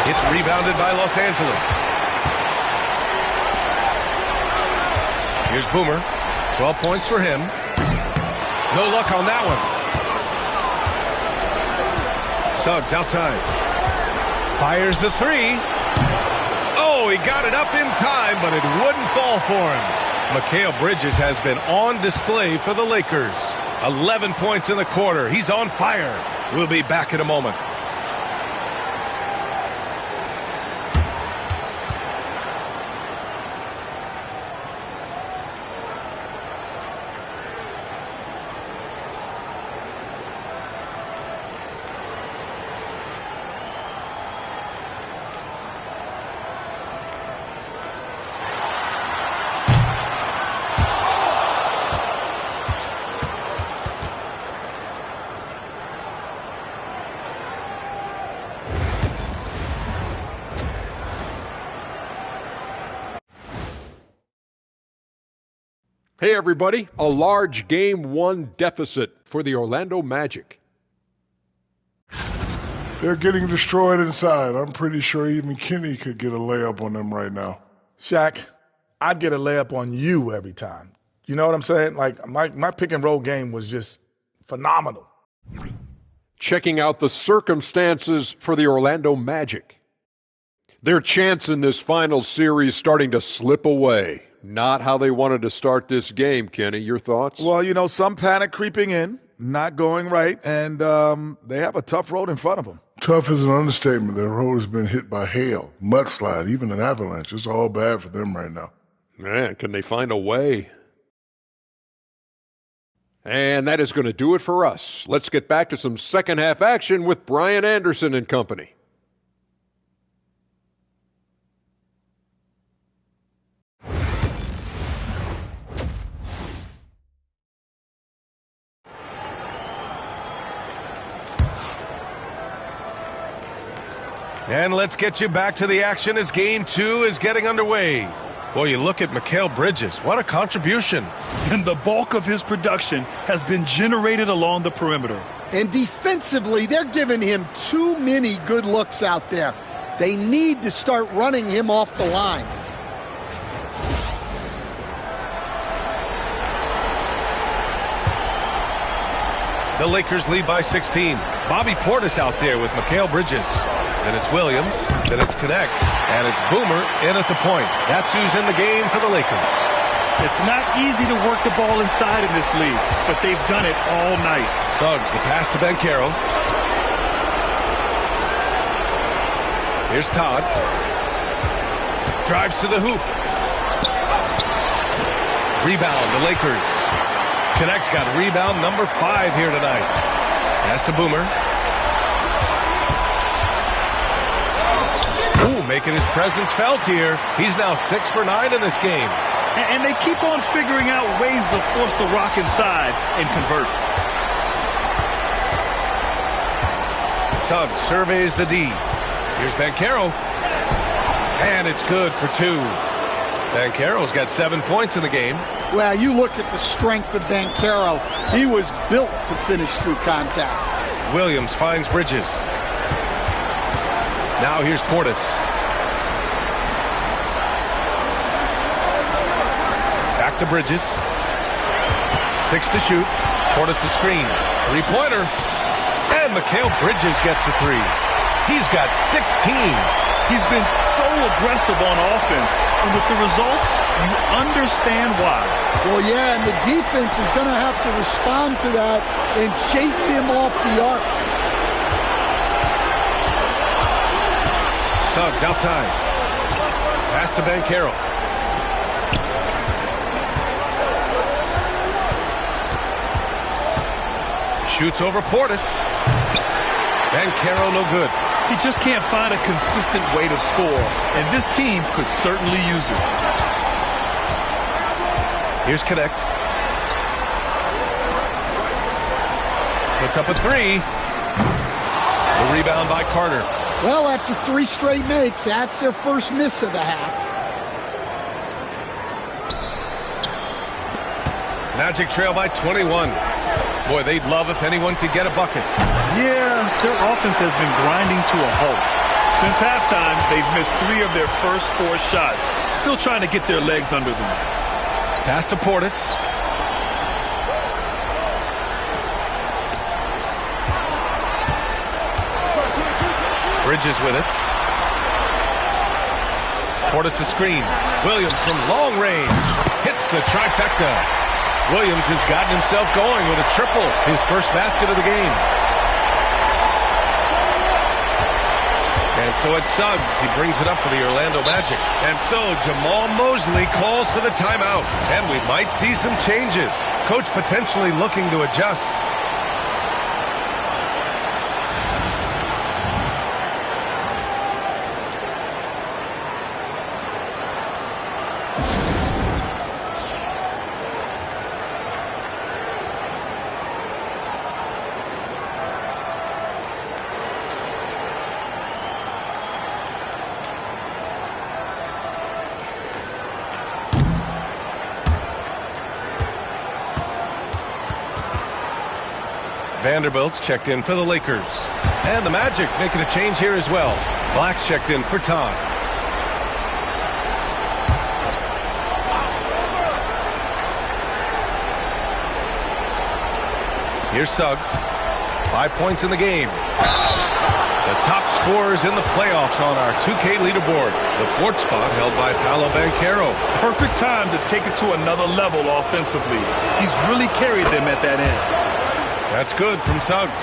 S13: It's rebounded by Los Angeles. Here's Boomer. 12 points for him. No luck on that one. Suggs outside. Fires the 3. Oh, he got it up in time, but it wouldn't fall for him. Mikal Bridges has been on display for the Lakers. 11 points in the quarter. He's on fire. We'll be back in a moment.
S8: Hey, everybody. A large Game 1 deficit for the Orlando Magic.
S10: They're getting destroyed inside. I'm pretty sure even Kenny could get a layup on them right now.
S16: Shaq, I'd get a layup on you every time. You know what I'm saying? Like, my pick-and-roll game was just phenomenal.
S8: Checking out the circumstances for the Orlando Magic. Their chance in this final series starting to slip away. Not how they wanted to start this game, Kenny. Your thoughts?
S16: Well, you know, some panic creeping in, not going right, and they have a tough road in front of them.
S10: Tough is an understatement. Their road has been hit by hail, mudslide, even an avalanche. It's all bad for them right now.
S8: Man, can they find a way? And that is going to do it for us. Let's get back to some second-half action with Brian Anderson and company.
S13: And let's get you back to the action as Game 2 is getting underway. Boy, you look at Mikal Bridges. What a contribution.
S14: And the bulk of his production has been generated along the perimeter.
S9: And defensively, they're giving him too many good looks out there. They need to start running him off the line.
S13: The Lakers lead by 16. Bobby Portis out there with Mikal Bridges. Then it's Williams, then it's Connect, and it's Boomer in at the point. That's who's in the game for the Lakers.
S14: It's not easy to work the ball inside in this league, but they've done it all night.
S13: Suggs, the pass to Banchero. Here's Todd. Drives to the hoop. Rebound, the Lakers. Connect's got rebound number 5 here tonight. Pass to Boomer. Ooh, making his presence felt here. He's now 6 for 9 in this game.
S14: And they keep on figuring out ways to force the rock inside and convert.
S13: Suggs surveys the D. Here's Banchero. And it's good for 2. Banchero's got 7 points in the game.
S9: Well, you look at the strength of Banchero. He was built to finish through contact.
S13: Williams finds Bridges. Now here's Portis. Back to Bridges. 6 to shoot. Portis the screen. 3-pointer. And Mikal Bridges gets a 3. He's got 16.
S14: He's been so aggressive on offense, and with the results, you understand why.
S9: Well, yeah, and the defense is going to have to respond to that and chase him off the arc.
S13: Suggs outside. Pass to Banchero. Shoots over Portis. Banchero no good.
S14: He just can't find a consistent way to score, and this team could certainly use it.
S13: Here's Connect. Puts up a 3. The rebound by Carter.
S9: Well, after 3 straight makes, that's their first miss of the half.
S13: Magic trail by 21. Boy, they'd love if anyone could get a bucket.
S14: Yeah, their offense has been grinding to a halt. Since halftime, they've missed 3 of their first 4 shots. Still trying to get their legs under them.
S13: Pass to Portis. Bridges with it. Portis a screen. Williams from long range. Hits the trifecta. Williams has gotten himself going with a triple. His first basket of the game. And so it's Suggs. He brings it up for the Orlando Magic. And so Jamal Mosley calls for the timeout. And we might see some changes. Coach potentially looking to adjust. Vanderbilt's checked in for the Lakers. And the Magic making a change here as well. Black's checked in for Todd. Here's Suggs. 5 points in the game. The top scorers in the playoffs on our 2K leaderboard. The 4th spot held by Paolo Banchero.
S14: Perfect time to take it to another level offensively. He's really carried them at that end.
S13: That's good from Suggs.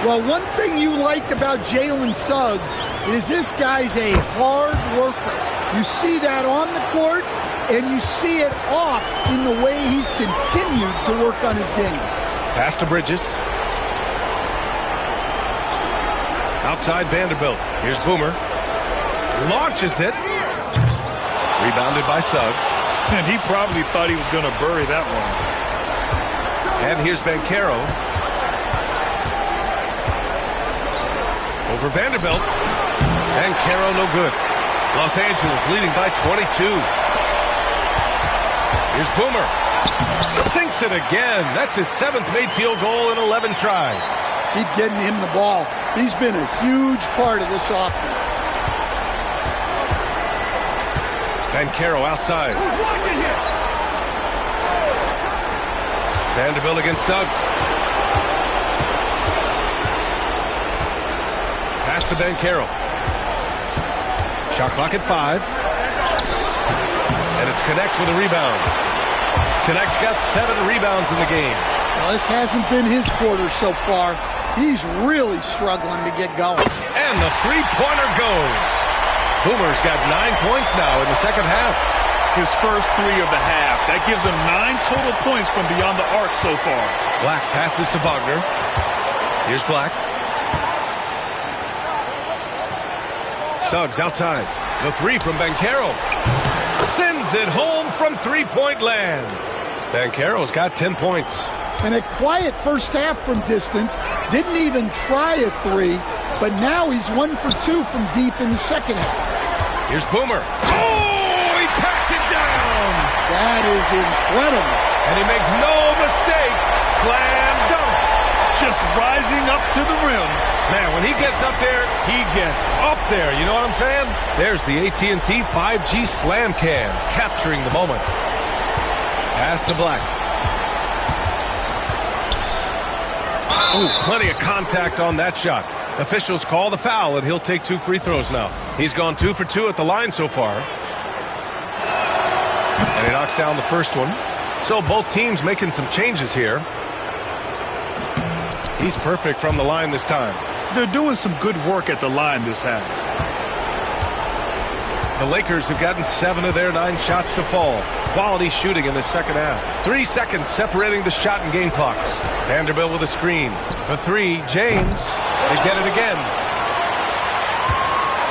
S9: Well, one thing you like about Jalen Suggs is this guy's a hard worker. You see that on the court, and you see it off in the way he's continued to work on his game.
S13: Pass to Bridges. Outside Vanderbilt. Here's Boomer. Launches it. Rebounded by Suggs.
S14: And he probably thought he was going to bury that one.
S13: And here's Banchero. Over Vanderbilt. Banchero no good. Los Angeles leading by 22. Here's Boomer. Sinks it again. That's his 7th made field goal in 11 tries.
S9: Keep getting him the ball. He's been a huge part of this offense.
S13: Banchero outside. Vanderbilt against Suggs. Pass to Banchero. Shot clock at 5. And it's Connect with a rebound. Connect's got 7 rebounds in the game.
S9: Well, this hasn't been his quarter so far. He's really struggling to get going.
S13: And the 3-pointer goes. Boomer's got 9 points now in the second half.
S14: His first 3 of the half. That gives him 9 total points from beyond the arc so far.
S13: Black passes to Wagner. Here's Black. Suggs outside. The 3 from Banchero. Sends it home from three-point land. Banchero's got 10 points.
S9: And a quiet first half from distance. Didn't even try a 3, but now he's 1 for 2 from deep in the second half.
S13: Here's Boomer. Oh, he packs it down.
S9: That is incredible.
S13: And he makes no mistake. Slam dunk.
S14: Just rising up to the rim.
S13: Man, when he gets up there, he gets up there. You know what I'm saying? There's the AT&T 5G Slam Cam, capturing the moment. Pass to Black. Ooh, plenty of contact on that shot. Officials call the foul, and he'll take 2 free throws now. He's gone 2 for 2 at the line so far. And he knocks down the first one. So both teams making some changes here. He's perfect from the line this time.
S14: They're doing some good work at the line this half.
S13: The Lakers have gotten 7 of their 9 shots to fall. Quality shooting in the second half. 3 seconds separating the shot and game clocks. Vanderbilt with a screen. For 3, James. They get it again.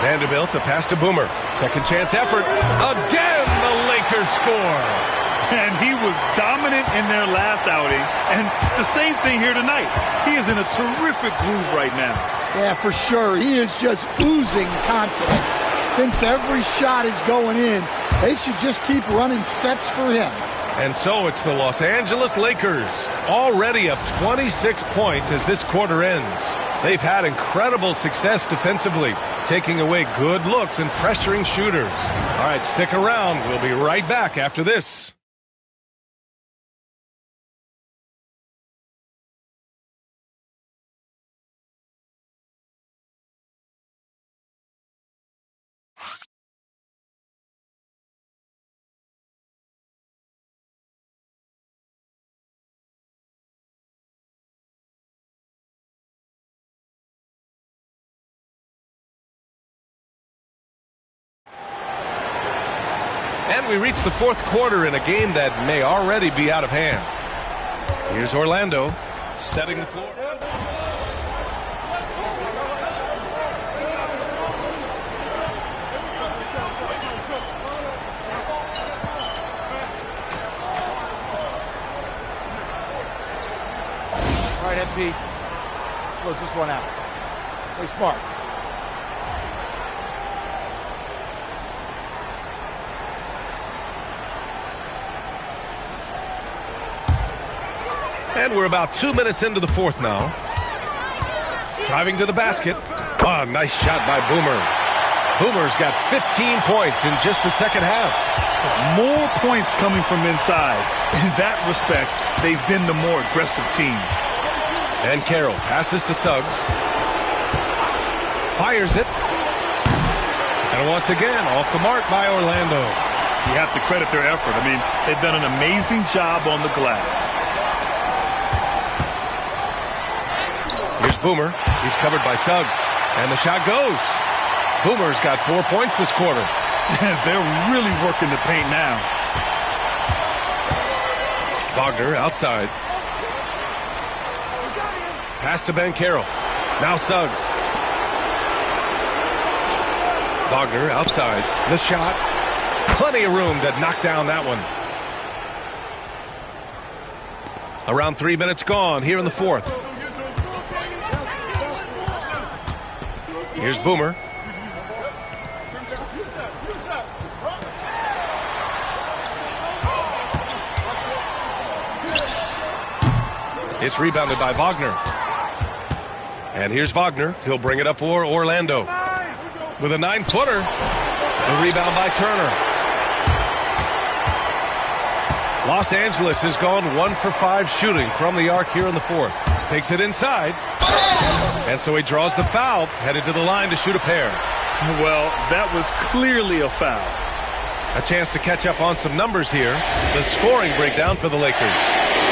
S13: Vanderbilt to pass to Boomer. Second chance effort. Again, the Lakers score.
S14: And he was dominant in their last outing. And the same thing here tonight. He is in a terrific groove right now.
S9: Yeah, for sure. He is just oozing confidence. Thinks every shot is going in. They should just keep running sets for him.
S13: And so it's the Los Angeles Lakers, already up 26 points as this quarter ends. They've had incredible success defensively, taking away good looks and pressuring shooters. All right, stick around. We'll be right back after this. And we reach the fourth quarter in a game that may already be out of hand. Here's Orlando setting the floor.
S5: All right, MP. Let's close this one out. Play smart.
S13: And we're about 2 minutes into the fourth now. Driving to the basket. Oh, nice shot by Boomer. Boomer's got 15 points in just the second half.
S14: More points coming from inside. In that respect, they've been the more aggressive team.
S13: And Carroll passes to Suggs. Fires it. And once again, off the mark by Orlando.
S14: You have to credit their effort. I mean, they've done an amazing job on the glass.
S13: Here's Boomer. He's covered by Suggs. And the shot goes. Boomer's got 4 points this quarter.
S14: They're really working the paint now.
S13: Wagner outside. Pass to Ben Carroll. Now Suggs. Wagner outside. The shot. Plenty of room to knock down that one. Around 3 minutes gone here in the fourth. Here's Boomer. It's rebounded by Wagner. And here's Wagner. He'll bring it up for Orlando. With a 9-footer. The rebound by Turner. Los Angeles has gone 1 for 5 shooting from the arc here in the fourth. Takes it inside. And so he draws the foul, headed to the line to shoot a pair.
S14: Well, that was clearly a foul.
S13: A chance to catch up on some numbers here. The scoring breakdown for the Lakers.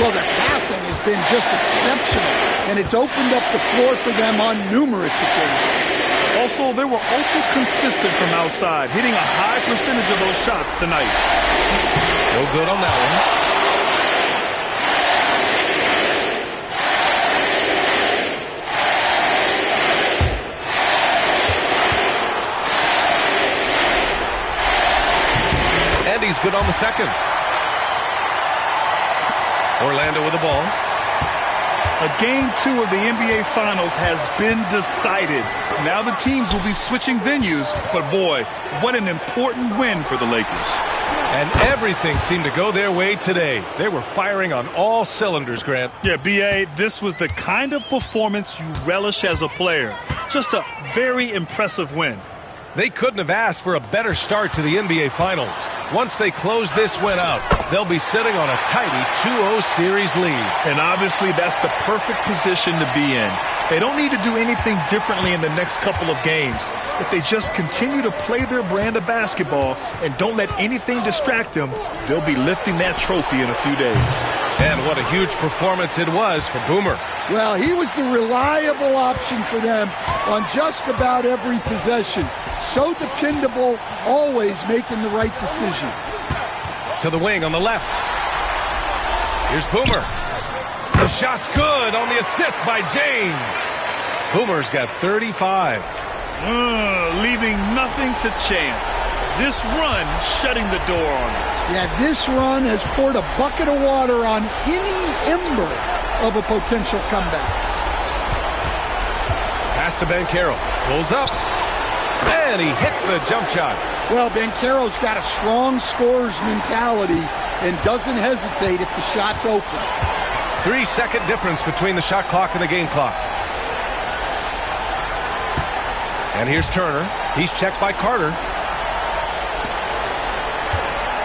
S9: Well, their passing has been just exceptional, and it's opened up the floor for them on numerous occasions.
S14: Also, they were ultra consistent from outside, hitting a high percentage of those shots tonight.
S13: No good on that one. And he's good on the second. Orlando with the ball.
S14: Game 2 of the NBA Finals has been decided. Now the teams will be switching venues, but boy, what an important win for the Lakers.
S13: And everything seemed to go their way today. They were firing on all cylinders, Grant.
S14: Yeah, B.A., this was the kind of performance you relish as a player. Just a very impressive win.
S13: They couldn't have asked for a better start to the NBA Finals. Once they close this win out, they'll be sitting on a tidy 2-0 series lead.
S14: And obviously that's the perfect position to be in. They don't need to do anything differently in the next couple of games. If they just continue to play their brand of basketball and don't let anything distract them, they'll be lifting that trophy in a few days.
S13: And what a huge performance it was for Boomer.
S9: Well, he was the reliable option for them on just about every possession. So dependable, always making the right decision.
S13: To the wing on the left. Here's Boomer. The shot's good on the assist by James. Boomer's got 35.
S14: Leaving nothing to chance. This run shutting the door on him.
S9: Yeah, this run has poured a bucket of water on any ember of a potential comeback.
S13: Pass to Banchero. Pulls up. And he hits the jump shot.
S9: Well, Banchero's got a strong scorer's mentality and doesn't hesitate if the shot's open.
S13: 3-second difference between the shot clock and the game clock. And here's Turner. He's checked by Carter.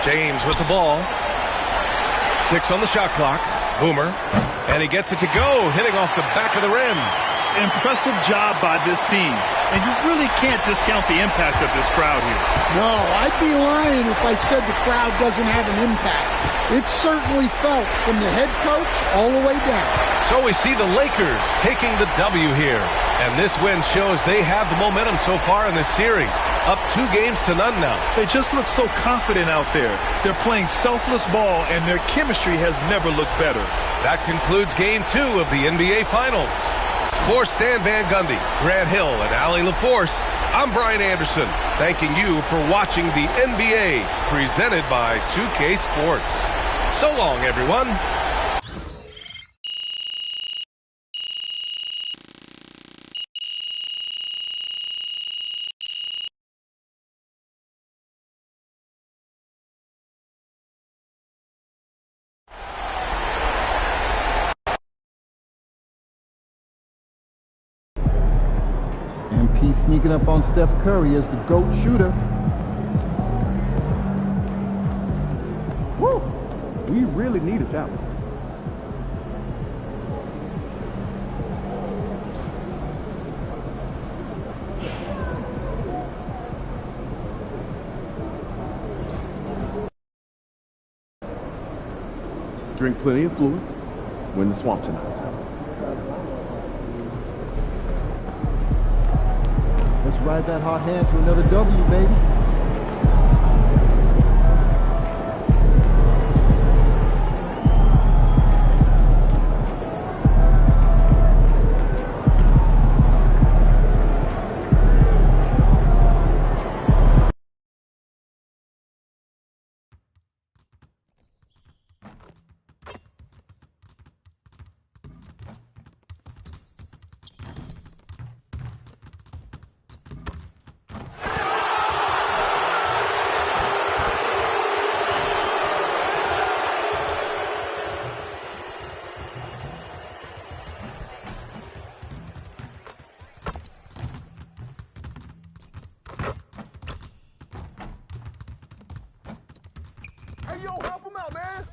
S13: James with the ball. 6 on the shot clock. Boomer. And he gets it to go, hitting off the back of the rim.
S14: Impressive job by this team. And you really can't discount the impact of this crowd here.
S9: No, I'd be lying if I said the crowd doesn't have an impact. It's certainly felt from the head coach all the way down.
S13: So we see the Lakers taking the W here. And this win shows they have the momentum so far in this series. Up 2-0 now.
S14: They just look so confident out there. They're playing selfless ball, and their chemistry has never looked better.
S13: That concludes Game 2 of the NBA Finals. For Stan Van Gundy, Grant Hill, and Allie LaForce, I'm Brian Anderson, thanking you for watching the NBA, presented by 2K Sports. So long, everyone.
S1: MP sneaking up on Steph Curry as the GOAT shooter.
S12: Woo! We really needed that one. Drink plenty of fluids. Win the swamp tonight.
S1: Let's ride that hot hand to another W, baby.
S12: Hey, yo, help him out, man.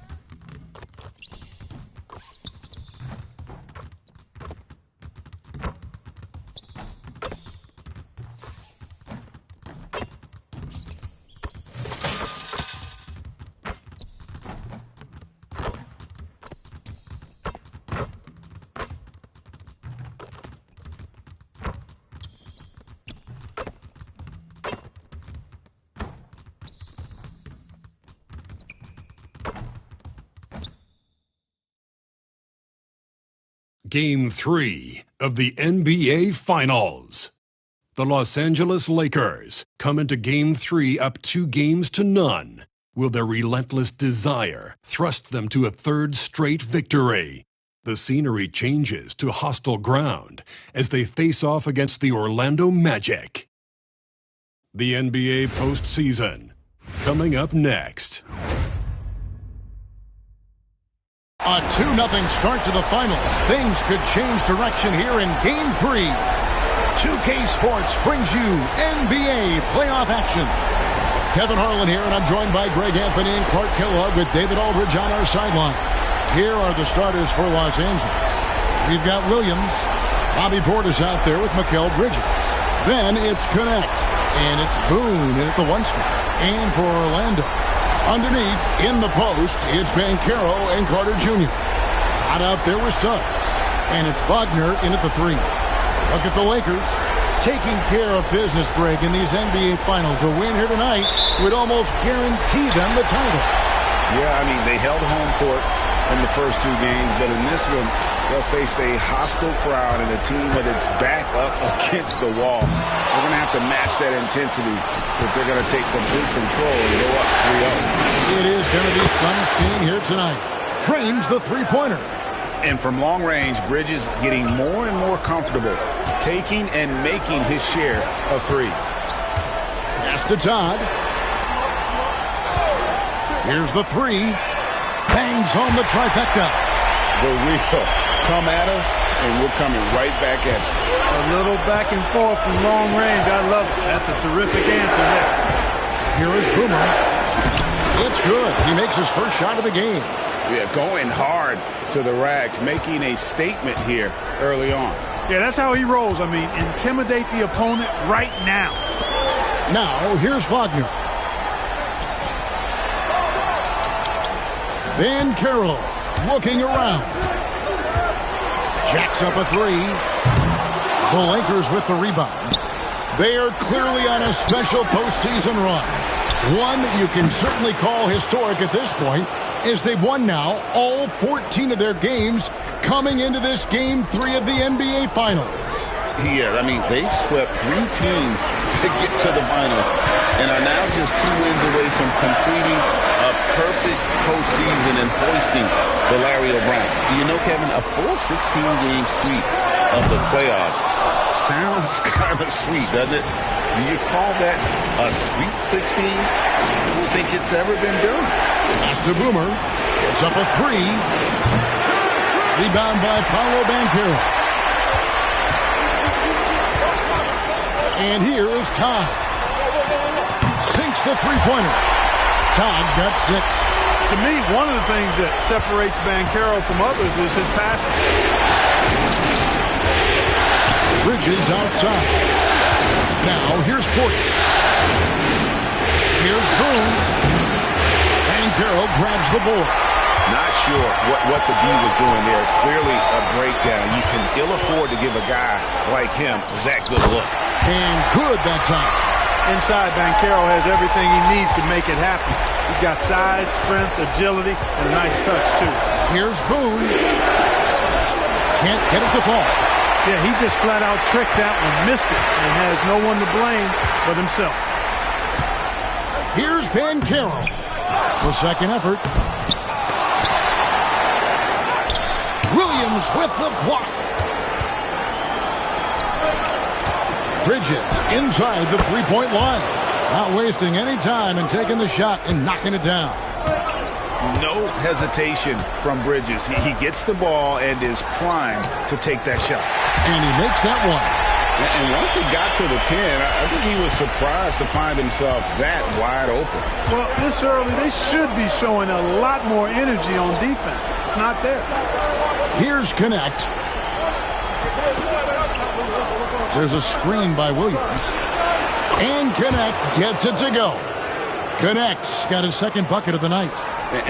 S2: Game 3 of the NBA Finals. The Los Angeles Lakers come into Game 3 up 2-0. Will their relentless desire thrust them to a third straight victory? The scenery changes to hostile ground as they face off against the Orlando Magic. The NBA postseason, coming up next.
S3: A 2-0 start to the finals. Things could change direction here in Game 3. 2K Sports brings you NBA playoff action. Kevin Harlan here, and I'm joined by Greg Anthony and Clark Kellogg with David Aldridge on our sideline. Here are the starters for Los Angeles. We've got Williams. Bobby Portis out there with Mikal Bridges. Then it's Connect, and it's Boone in at the 1 spot. And for Orlando, underneath, in the post, it's Banchero and Carter Jr. Todd out there with Suggs. And it's Wagner in at the 3. Look at the Lakers. Taking care of business, Greg, in these NBA Finals. A win here tonight would almost guarantee them the title.
S4: Yeah, I mean, they held home court in the first 2 games, but in this one, they'll face a hostile crowd and a team with its back up against the wall. They're going to have to match that intensity if they're going to take complete control and go up 3-0.
S3: It is going to be some scene here tonight. Trains the three-pointer.
S4: And from long range, Bridges getting more and more comfortable, taking and making his share of threes.
S3: Pass to Todd. Here's the 3. Bangs home the trifecta.
S4: The wheel. Come at us, and we're coming right back at you.
S17: A little back and forth from long range. I love it. That's a terrific answer there.
S3: Here is Boomer. It's good. He makes his first shot of the game.
S4: Yeah, going hard to the rack, making a statement here early on.
S17: Yeah, that's how he rolls. I mean, intimidate the opponent right now.
S3: Now, here's Wagner. Banchero looking around. Jacks up a 3. The Lakers with the rebound. They are clearly on a special postseason run. One you can certainly call historic at this point, as they've won now all 14 of their games coming into this Game 3 of the NBA Finals.
S7: Yeah, I mean, they've swept 3 teams to get to the finals and are now just 2 wins away from completing a perfect postseason and hoisting the Larry O'Brien. You know, Kevin, a full 16-game sweep of the playoffs sounds kind of sweet, doesn't it? Do you call that a Sweet 16? I don't think it's ever been done.
S3: Pass to Boomer. It's up a 3. Rebound by Paolo Banchero. And here is Todd. Sinks the three-pointer. Todd's got 6.
S17: To me, one of the things that separates Banchero from others is his passing.
S3: Bridges outside. Now here's Portis. Here's Boone. Banchero grabs the board.
S4: Not sure what the D was doing there. Clearly a breakdown. You can ill afford to give a guy like him that good look.
S3: And good that time.
S17: Inside, Banchero has everything he needs to make it happen. He's got size, strength, agility, and a nice touch, too.
S3: Here's Boone. Can't get it to fall.
S17: Yeah, he just flat out tricked that one, missed it, and has no one to blame but himself.
S3: Here's Banchero. The second effort. Williams with the block. Bridges inside the three-point line. Not wasting any time and taking the shot and knocking it down.
S4: No hesitation from Bridges. He gets the ball and is primed to take that shot.
S3: And he makes that one.
S4: And once he got to the 10, I think he was surprised to find himself that wide open.
S17: Well, this early, they should be showing a lot more energy on defense. It's not there.
S3: Here's Connect. There's a screen by Williams. And Connect gets it to go. Connect's got his second bucket of the night.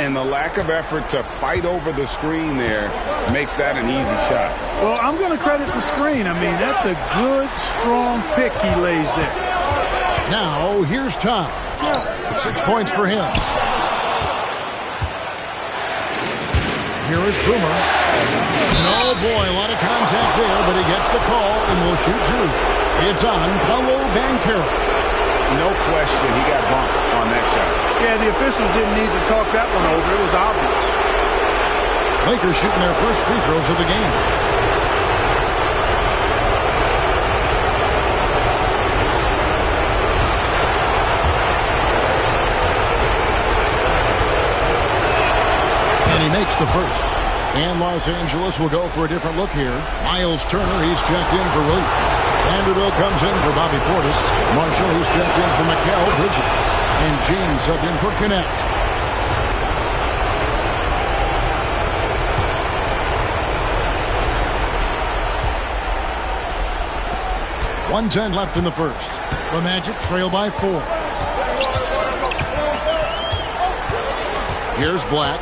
S4: And the lack of effort to fight over the screen there makes that an easy shot.
S17: Well, I'm going to credit the screen. I mean, that's a good, strong pick he lays there.
S3: Now, here's Todd. 6 points for him. Here is Boomer. Oh, boy, a lot of contact there, but he gets the call and will shoot 2. It's on Paolo Banchero.
S4: No question he got bumped on that shot.
S17: Yeah, the officials didn't need to talk that one over. It was obvious.
S3: Lakers shooting their first free throws of the game. And he makes the first. And Los Angeles will go for a different look here. Miles Turner, he's checked in for Williams. Vanderbilt comes in for Bobby Portis. Marshall, he's checked in for Mikal Bridges. And James subbed in for Connect. .110 left in the first. The Magic trail by 4. Here's Black.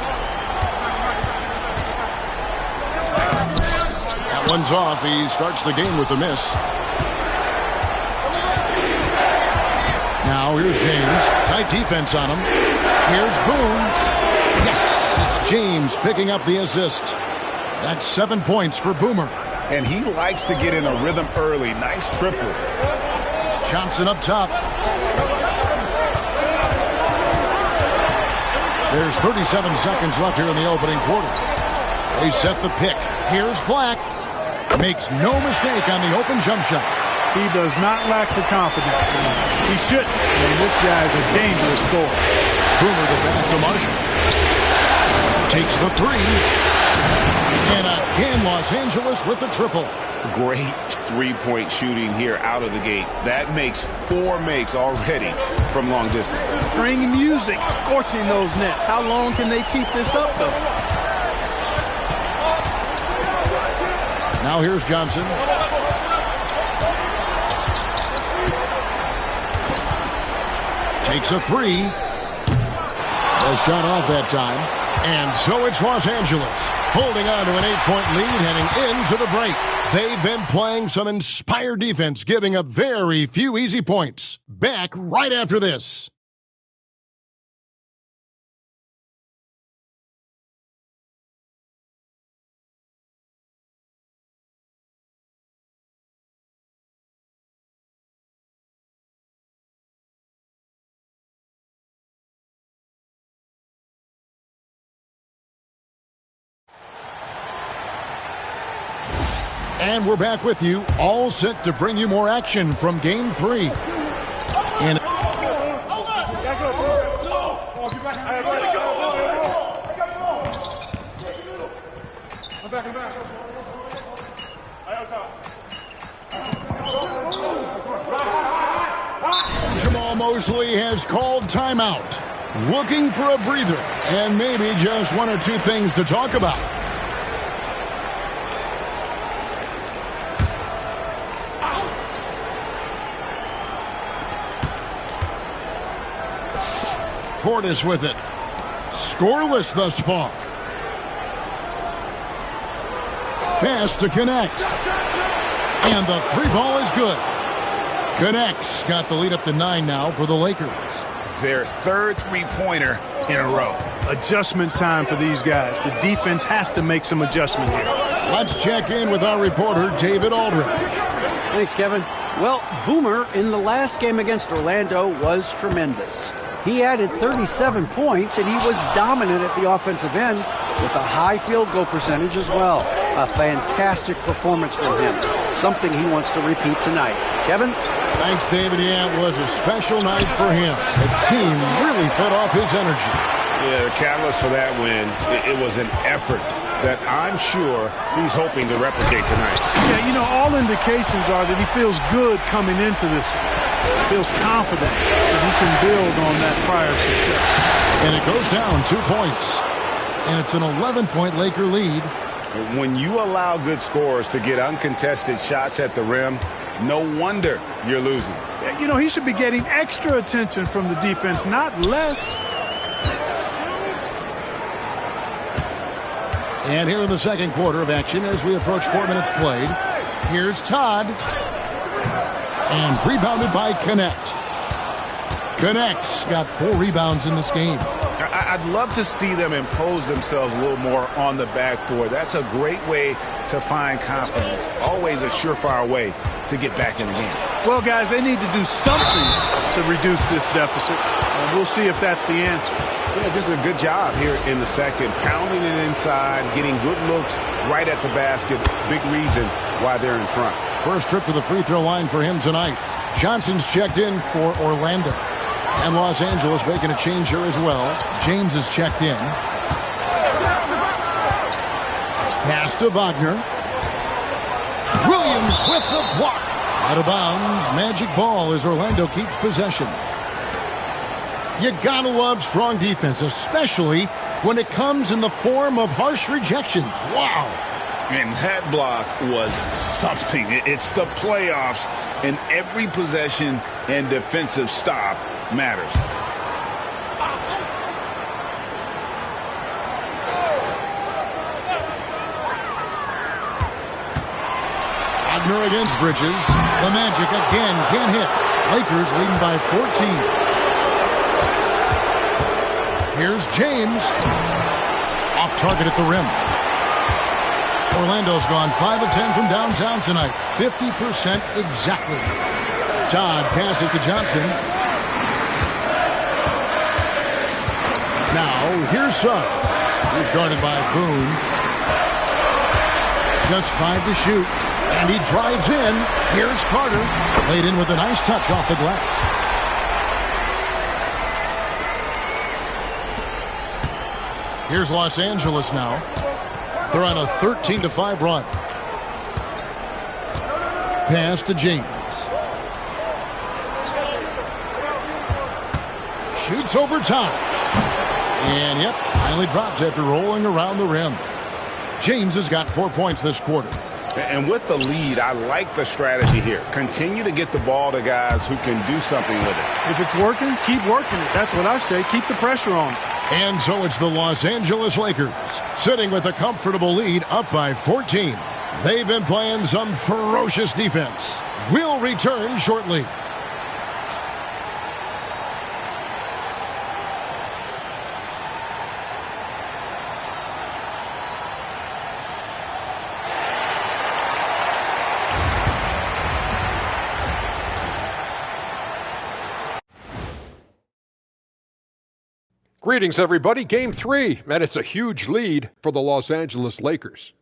S3: That one's off. He starts the game with a miss. Now here's James. Tight defense on him. Here's Boone. Yes, it's James picking up the assist. That's 7 points for Boomer.
S4: And he likes to get in a rhythm early. Nice triple.
S3: Johnson up top. There's 37 seconds left here in the opening quarter. They set the pick. Here's Black. Makes no mistake on the open jump shot.
S17: He does not lack for confidence. He shouldn't. And this guy's a dangerous scorer.
S3: Boomer the pass to Marshall. Takes the three. And again, Los Angeles with the triple.
S4: Great three-point shooting here out of the gate. That makes 4 makes already from long distance.
S17: Bring music, scorching those nets. How long can they keep this up, though?
S3: Now here's Johnson. Takes a three. The shot off that time. And so it's Los Angeles holding on to an 8-point lead heading into the break. They've been playing some inspired defense, giving up very few easy points. Back right after this. And we're back with you, all set to bring you more action from Game 3. And Jamal Mosley has called timeout, looking for a breather and maybe just 1 or 2 things to talk about. Portis with it. Scoreless thus far. Pass to Connect. And the 3 ball is good. Connect's got the lead up to 9 now for the Lakers.
S4: Their 3rd three-pointer in a row.
S17: Adjustment time for these guys. The defense has to make some adjustment here.
S3: Let's check in with our reporter, David Aldridge.
S5: Thanks, Kevin. Well, Boomer in the last game against Orlando was tremendous. He added 37 points, and he was dominant at the offensive end with a high field goal percentage as well. A fantastic performance from him. Something he wants to repeat tonight. Kevin?
S3: Thanks, David. Yeah, it was a special night for him. The team really fed off his energy.
S4: Yeah, the catalyst for that win, it was an effort that I'm sure he's hoping to replicate tonight.
S17: Yeah, you know, all indications are that he feels good coming into this one. Feels confident that he can build on that prior success.
S3: And it goes down 2 points. And it's an 11-point Laker lead.
S4: When you allow good scorers to get uncontested shots at the rim, no wonder you're losing.
S17: You know, he should be getting extra attention from the defense, not less.
S3: And here in the second quarter of action as we approach 4 minutes played. Here's Todd. And rebounded by Connect. Connect's got 4 rebounds in this game.
S4: I'd love to see them impose themselves a little more on the backboard. That's a great way to find confidence. Always a surefire way to get back in the game.
S17: Well, guys, they need to do something to reduce this deficit. We'll see if that's the answer.
S4: Yeah, just a good job here in the second. Pounding it inside, getting good looks right at the basket. Big reason why they're in front.
S3: First trip to the free throw line for him tonight. Johnson's checked in for Orlando. And Los Angeles making a change here as well. James is checked in. Pass to Wagner. Williams with the block. Out of bounds. Magic ball as Orlando keeps possession. You gotta love strong defense, especially when it comes in the form of harsh rejections. Wow.
S4: And that block was something. It's the playoffs, and every possession and defensive stop matters.
S3: Wagner against Bridges. The Magic again can't hit. Lakers leading by 14. Here's James. Off target at the rim. Orlando's gone 5 of 10 from downtown tonight. 50% exactly. Todd passes to Johnson. Now, here's Suggs. He's guarded by Boone. Just 5 to shoot. And he drives in. Here's Carter. Laid in with a nice touch off the glass. Here's Los Angeles now. They're on a 13-5 run. Pass to James. Shoots over top. And, yep, finally drops after rolling around the rim. James has got 4 points this quarter.
S4: And with the lead, I like the strategy here. Continue to get the ball to guys who can do something with it.
S17: If it's working, keep working it. That's what I say. Keep the pressure on.
S3: And so it's the Los Angeles Lakers sitting with a comfortable lead up by 14. They've been playing some ferocious defense. We'll return shortly.
S8: Greetings, everybody. Game 3, and it's a huge lead for the Los Angeles Lakers.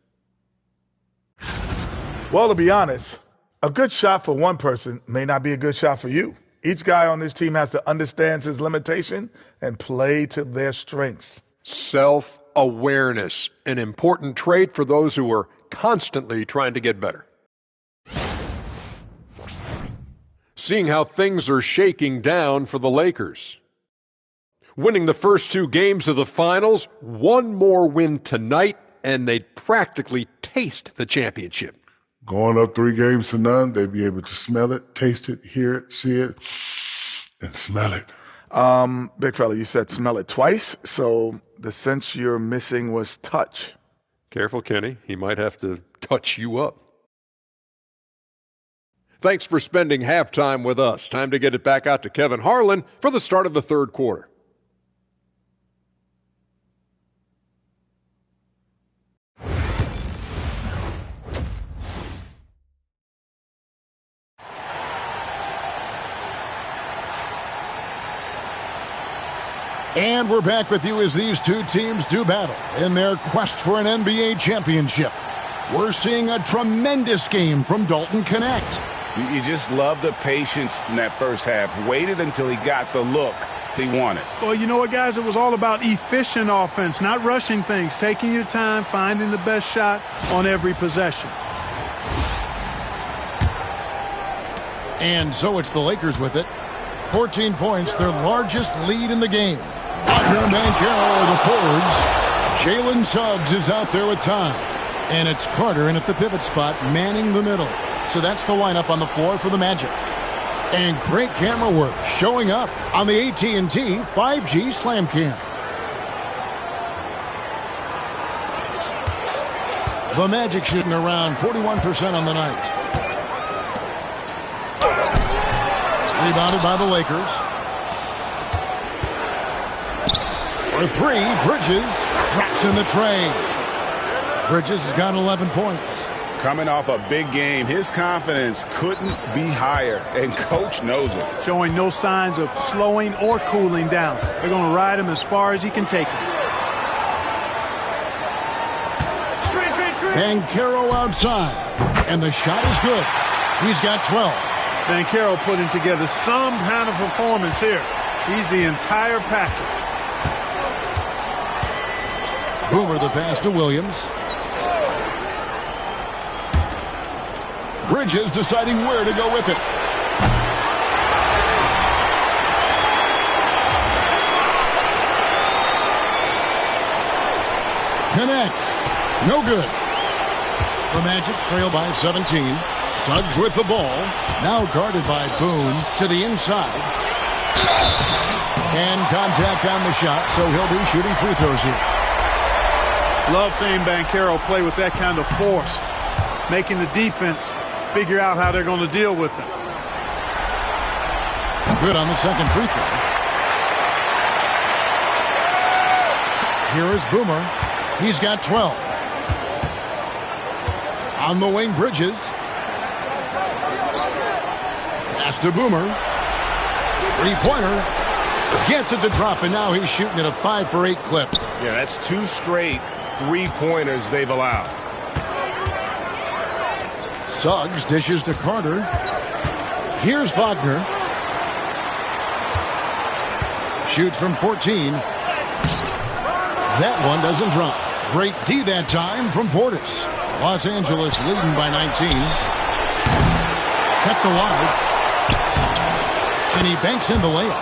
S16: Well, to be honest, a good shot for one person may not be a good shot for you. Each guy on this team has to understand his limitation and play to their strengths.
S8: Self-awareness, an important trait for those who are constantly trying to get better. Seeing how things are shaking down for the Lakers. Winning the first 2 games of the finals, one more win tonight, and they'd practically taste the championship.
S10: Going up 3 games to none, they'd be able to smell it, taste it, hear it, see it, and smell it.
S16: Big fella, you said smell it twice, so the sense you're missing was touch.
S8: Careful, Kenny. He might have to touch you up. Thanks for spending halftime with us. Time to get it back out to Kevin Harlan for the start of the third quarter.
S3: And we're back with you as these 2 teams do battle in their quest for an NBA championship. We're seeing a tremendous game from Dalton Knecht.
S4: You just love the patience in that first half. Waited until he got the look he wanted.
S17: Well, you know what, guys? It was all about efficient offense, not rushing things, taking your time, finding the best shot on every possession.
S3: And so it's the Lakers with it. 14 points, their largest lead in the game. Wagner, Banchero, the forwards. Jalen Suggs is out there with time. And it's Carter in at the pivot spot, manning the middle. So that's the lineup on the floor for the Magic. And great camera work showing up on the AT&T 5G Slam Cam. The Magic shooting around 41% on the night. Rebounded by the Lakers. For 3, Bridges drops in the tray. Bridges has got 11 points.
S4: Coming off a big game, his confidence couldn't be higher, and Coach knows it.
S17: Showing no signs of slowing or cooling down. They're going to ride him as far as he can take it.
S3: Banchero outside, and the shot is good. He's got 12.
S17: Banchero putting together some kind of performance here. He's the entire package.
S3: Boomer the pass to Williams. Bridges deciding where to go with it. Connect. No good. The Magic trail by 17. Suggs with the ball. Now guarded by Boone to the inside. And contact on the shot, so he'll be shooting free throws here.
S17: Love seeing Banchero play with that kind of force, making the defense figure out how they're going to deal with him.
S3: Good on the second free throw. Here is Boomer. He's got 12. On the wing, Bridges. Pass to Boomer. Three-pointer. Gets it to drop, and now he's shooting at a 5-for-8 clip.
S11: Yeah, that's 2 straight three-pointers they've allowed.
S3: Suggs dishes to Carter. Here's Wagner. Shoots from 14. That one doesn't drop. Great D that time from Portis. Los Angeles leading by 19. Kept alive. And he banks in the layup.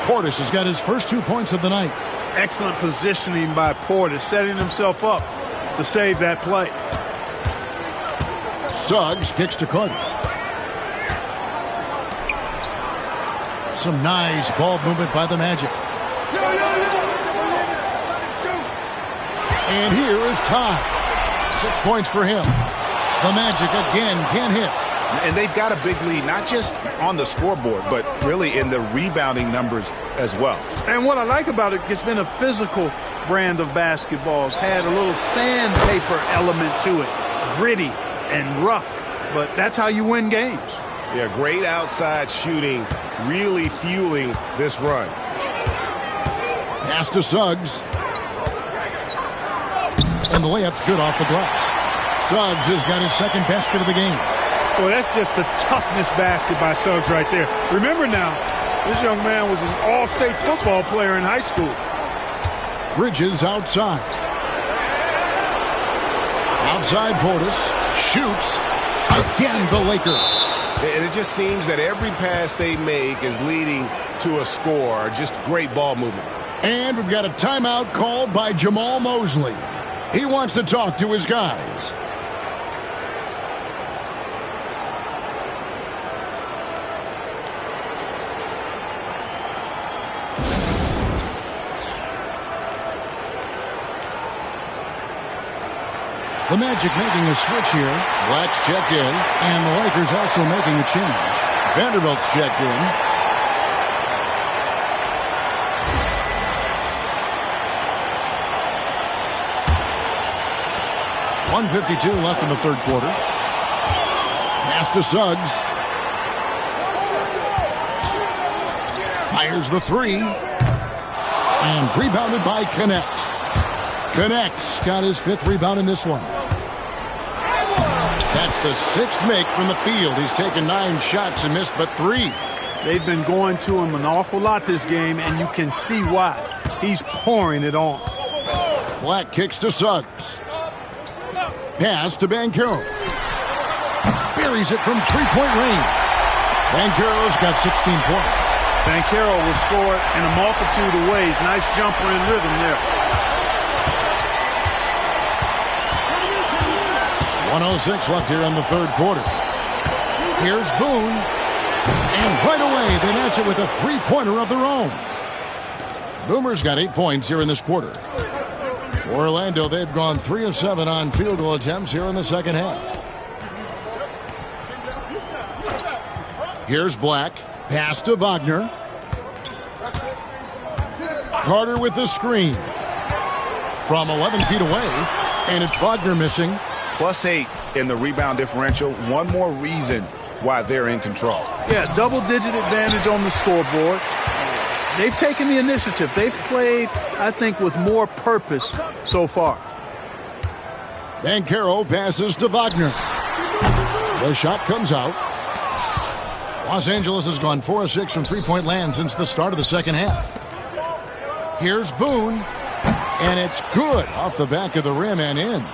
S3: Portis has got his first 2 points of the night.
S17: Excellent positioning by Portis, setting himself up to save that play.
S3: Suggs kicks to Carter. Some nice ball movement by the Magic. And here is Ty. 6 points for him. The Magic again can't hit.
S4: And they've got a big lead, not just on the scoreboard, but really in the rebounding numbers as well.
S17: And what I like about it, it's been a physical brand of basketball. It's had a little sandpaper element to it. Gritty and rough. But that's how you win games.
S11: Yeah, great outside shooting, really fueling this run.
S3: Pass to Suggs. And the layup's good off the glass. Suggs has got his second basket of the game.
S17: Well, that's just the toughness basket by Suggs right there. Remember now, this young man was an all-state football player in high school.
S3: Bridges outside. Outside Portis. Shoots. Again, the Lakers.
S11: And it just seems that every pass they make is leading to a score. Just great ball movement.
S3: And we've got a timeout called by Jamal Mosley. He wants to talk to his guys. The Magic making a switch here. Black's checked in. And the Lakers also making a change. Vanderbilt's checked in. .152 left in the third quarter. Pass to Suggs. Fires the three. And rebounded by Connect. Connect's got his 5th rebound in this one. That's the 6th make from the field. He's taken 9 shots and missed but 3.
S17: They've been going to him an awful lot this game, and you can see why. He's pouring it on.
S3: Black kicks to Suggs. Pass to Banchero. Buries it from 3-point range. Banchero's got 16 points.
S17: Banchero will score in a multitude of ways. Nice jumper in rhythm there.
S3: 1:06 left here in the third quarter. Here's Boone. And right away, they match it with a 3-pointer of their own. Boomer's got 8 points here in this quarter. For Orlando, they've gone 3 of 7 on field goal attempts here in the second half. Here's Black. Pass to Wagner. Carter with the screen. From 11 feet away. And it's Wagner missing.
S4: +8 in the rebound differential. One more reason why they're in control.
S17: Yeah, double-digit advantage on the scoreboard. They've taken the initiative. They've played, I think, with more purpose so far.
S3: Banchero passes to Wagner. The shot comes out. Los Angeles has gone 4 of 6 from three-point land since the start of the second half. Here's Boone, and it's good off the back of the rim and in.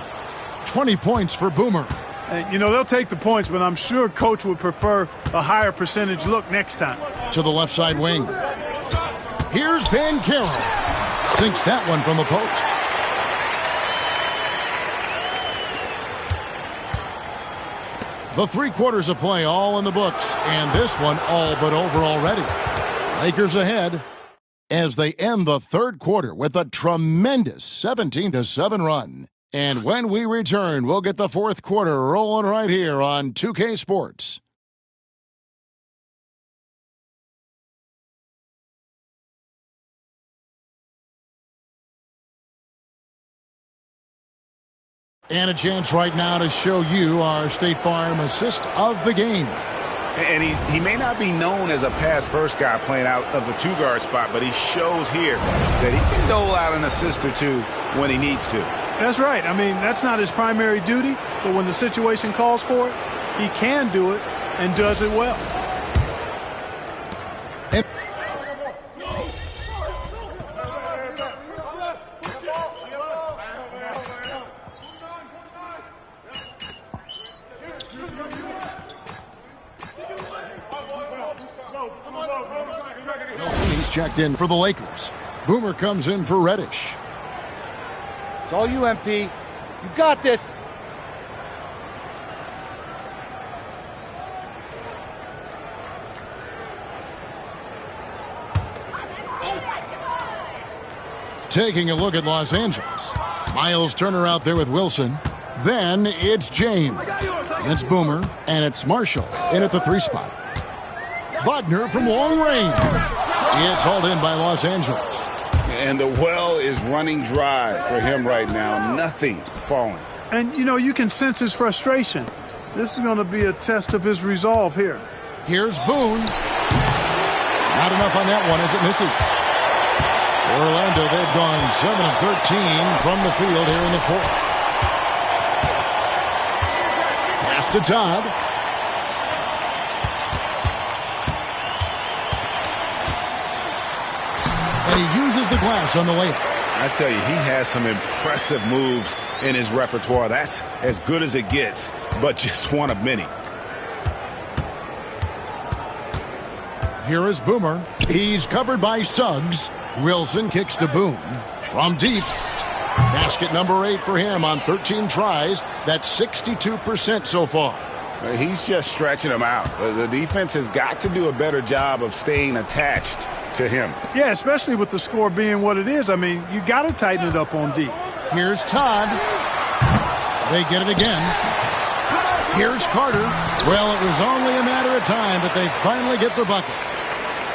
S3: 20 points for Boomer.
S17: And, you know, they'll take the points, but I'm sure Coach would prefer a higher percentage look next time.
S3: To the left side wing. Here's Banchero. Sinks that one from the post. The 3 quarters of play all in the books, and this one all but over already. Lakers ahead as they end the third quarter with a tremendous 17-7 run. And when we return, we'll get the fourth quarter rolling right here on 2K Sports. And a chance right now to show you our State Farm assist of the game.
S4: And he may not be known as a pass-first guy playing out of the two-guard spot, but he shows here that he can dole out an assist or two when he needs to.
S17: That's right. I mean, that's not his primary duty, but when the situation calls for it, he can do it and does it well.
S3: He's checked in for the Lakers. Boomer comes in for Reddish.
S5: It's all you, MP. You got this.
S3: Taking a look at Los Angeles. Miles Turner out there with Wilson. Then it's James. And it's Boomer. And it's Marshall in at the 3 spot. Wagner from long range. It's hauled in by Los Angeles.
S4: And the well is running dry for him right now. Nothing falling.
S17: And, you know, you can sense his frustration. This is going to be a test of his resolve here.
S3: Here's Boone. Not enough on that one as it misses. Orlando, they've gone 7 of 13 from the field here in the fourth. Pass to Todd. And he uses the glass on the layup.
S4: I tell you, he has some impressive moves in his repertoire. That's as good as it gets, but just one of many.
S3: Here is Boomer. He's covered by Suggs. Wilson kicks to Boone. From deep. Basket number 8 for him on 13 tries. That's 62% so far.
S4: He's just stretching them out. The defense has got to do a better job of staying attached to him.
S17: Yeah, especially with the score being what it is. I mean, you got to tighten it up on D.
S3: Here's Todd. They get it again. Here's Carter. Well, it was only a matter of time, but they finally get the bucket.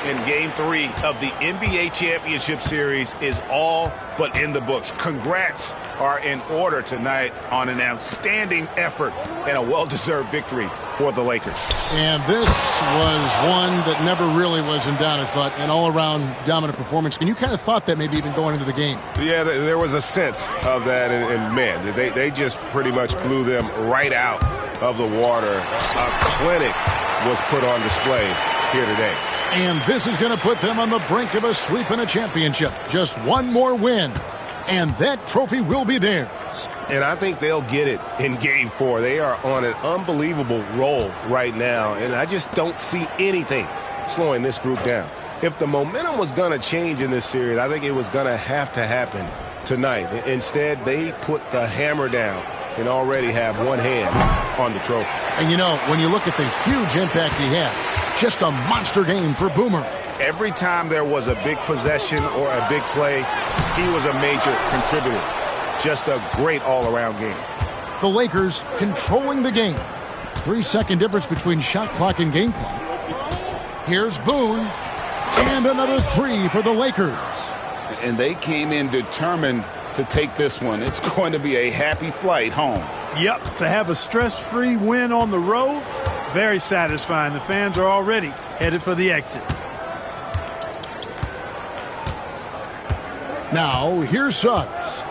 S4: In Game 3 of the NBA Championship Series is all but in the books. Congrats are in order tonight on an outstanding effort and a well-deserved victory for the Lakers.
S3: And this was one that never really was in doubt, I thought, an all-around dominant performance. And you kind of thought that maybe even going into the game.
S11: Yeah, there was a sense of that, and man, they just pretty much blew them right out of the water. A clinic was put on display here today.
S3: And this is going to put them on the brink of a sweep and a championship. Just one more win, and that trophy will be theirs.
S11: And I think they'll get it in Game 4. They are on an unbelievable roll right now, and I just don't see anything slowing this group down. If the momentum was going to change in this series, I think it was going to happen tonight. Instead, they put the hammer down and already have one hand on the trophy.
S3: And, you know, when you look at the huge impact he had, just a monster game for Boomer.
S4: Every time there was a big possession or a big play, he was a major contributor. Just a great all-around game.
S3: The Lakers controlling the game. 3-second difference between shot clock and game clock. Here's Boone. And another 3 for the Lakers.
S4: And they came in determined to take this one. It's going to be a happy flight home.
S17: Yep, to have a stress-free win on the road, very satisfying. The fans are already headed for the exits.
S3: Now, here's Suggs.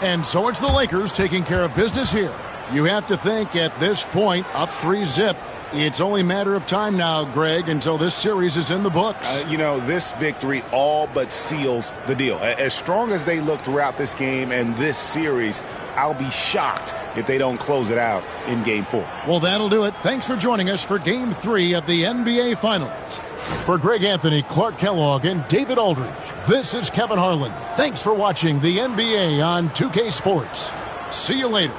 S3: And so it's the Lakers taking care of business here. You have to think at this point, up 3-zip. It's only a matter of time now, Greg, until this series is in the books.
S4: This victory all but seals the deal. As strong as they look throughout this game and this series, I'll be shocked if they don't close it out in Game 4.
S3: Well, that'll do it. Thanks for joining us for Game 3 of the NBA Finals. For Greg Anthony, Clark Kellogg, and David Aldridge, this is Kevin Harlan. Thanks for watching the NBA on 2K Sports. See you later.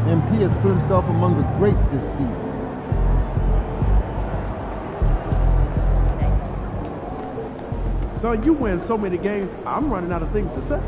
S1: MP has put himself among the greats this season.
S12: Son, you win so many games, I'm running out of things to say.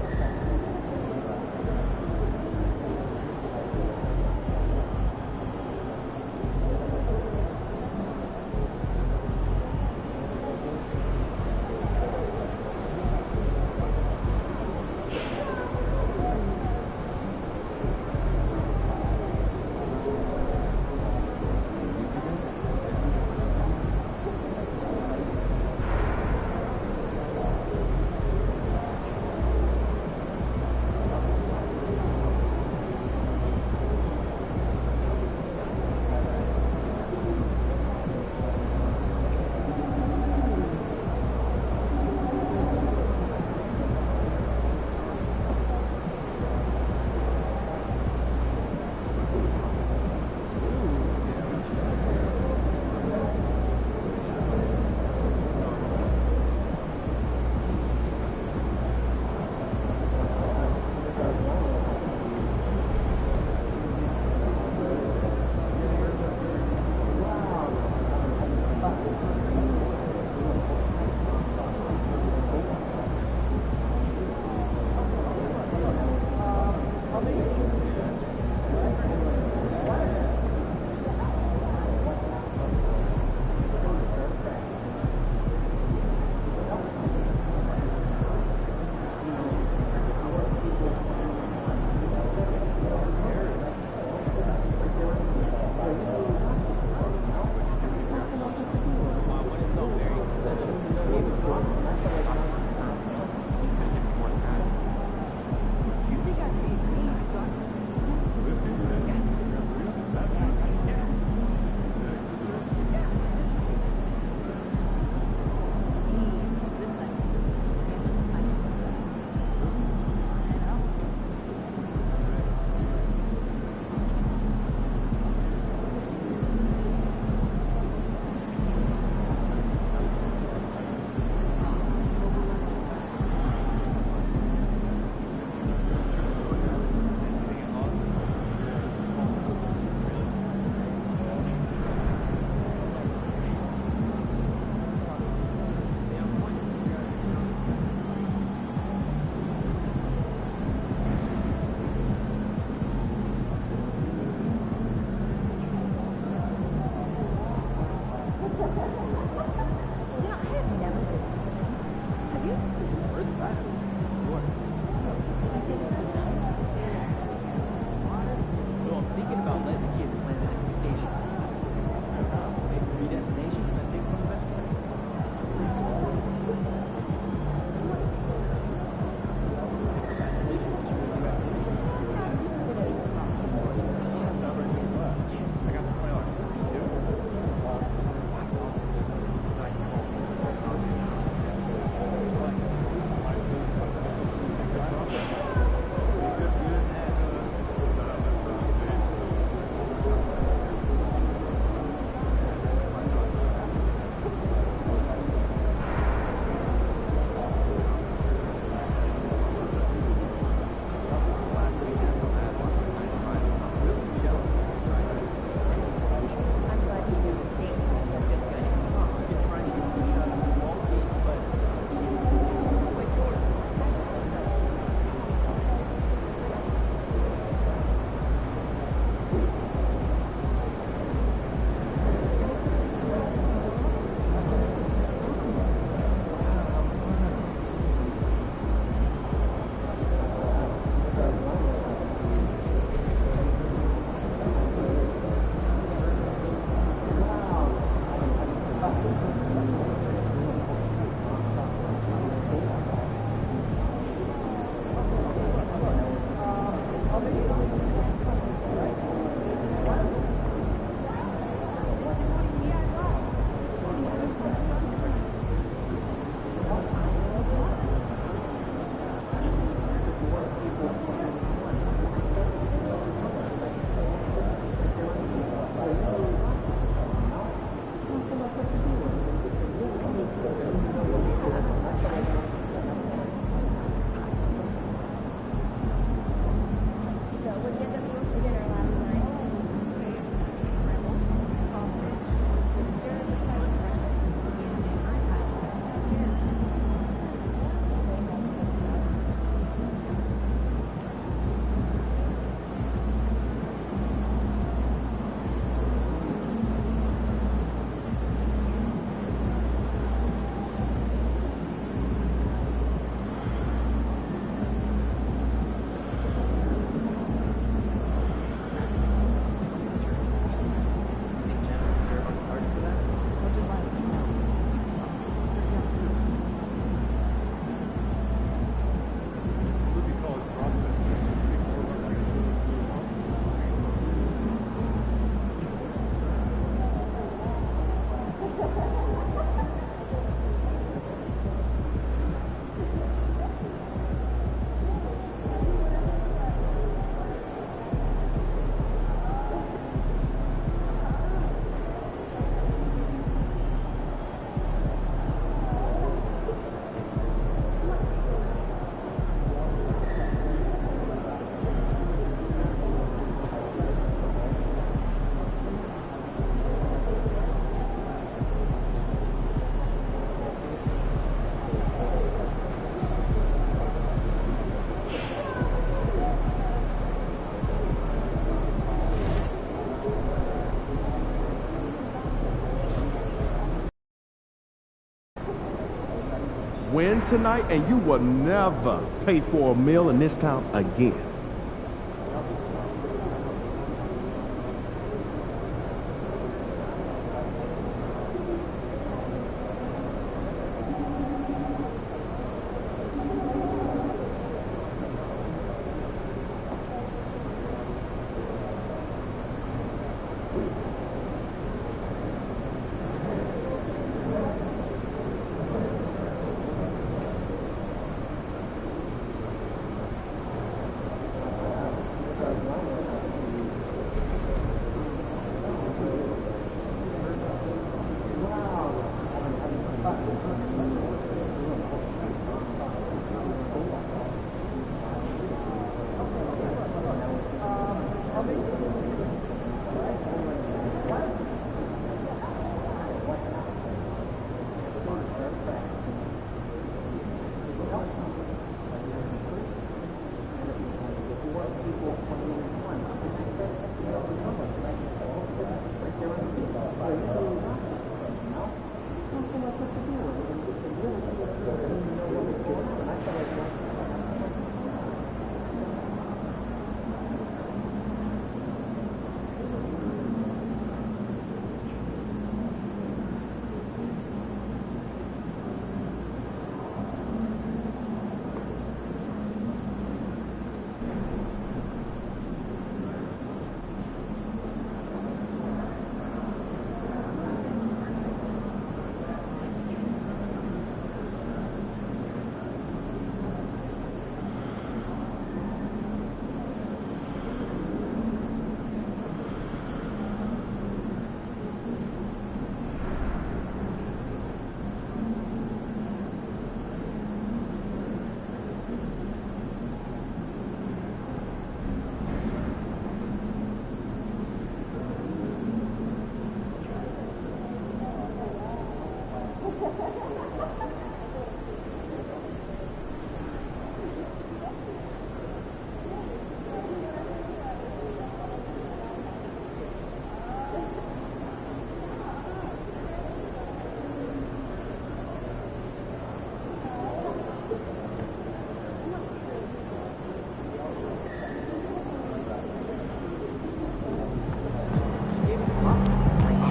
S12: win tonight, and you will never pay for a meal in this town again.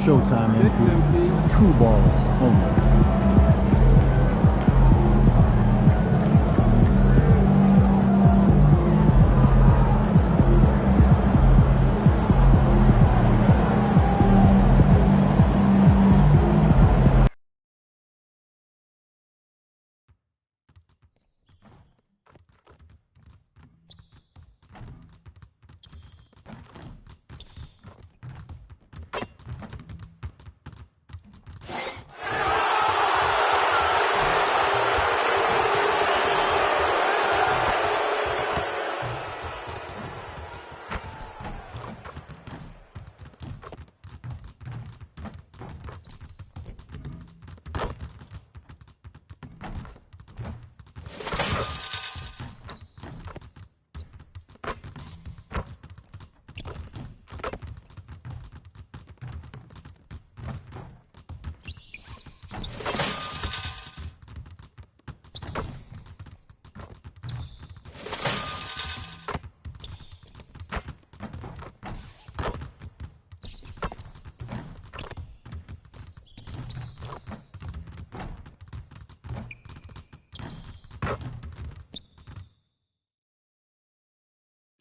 S1: Showtime MP. True balls only.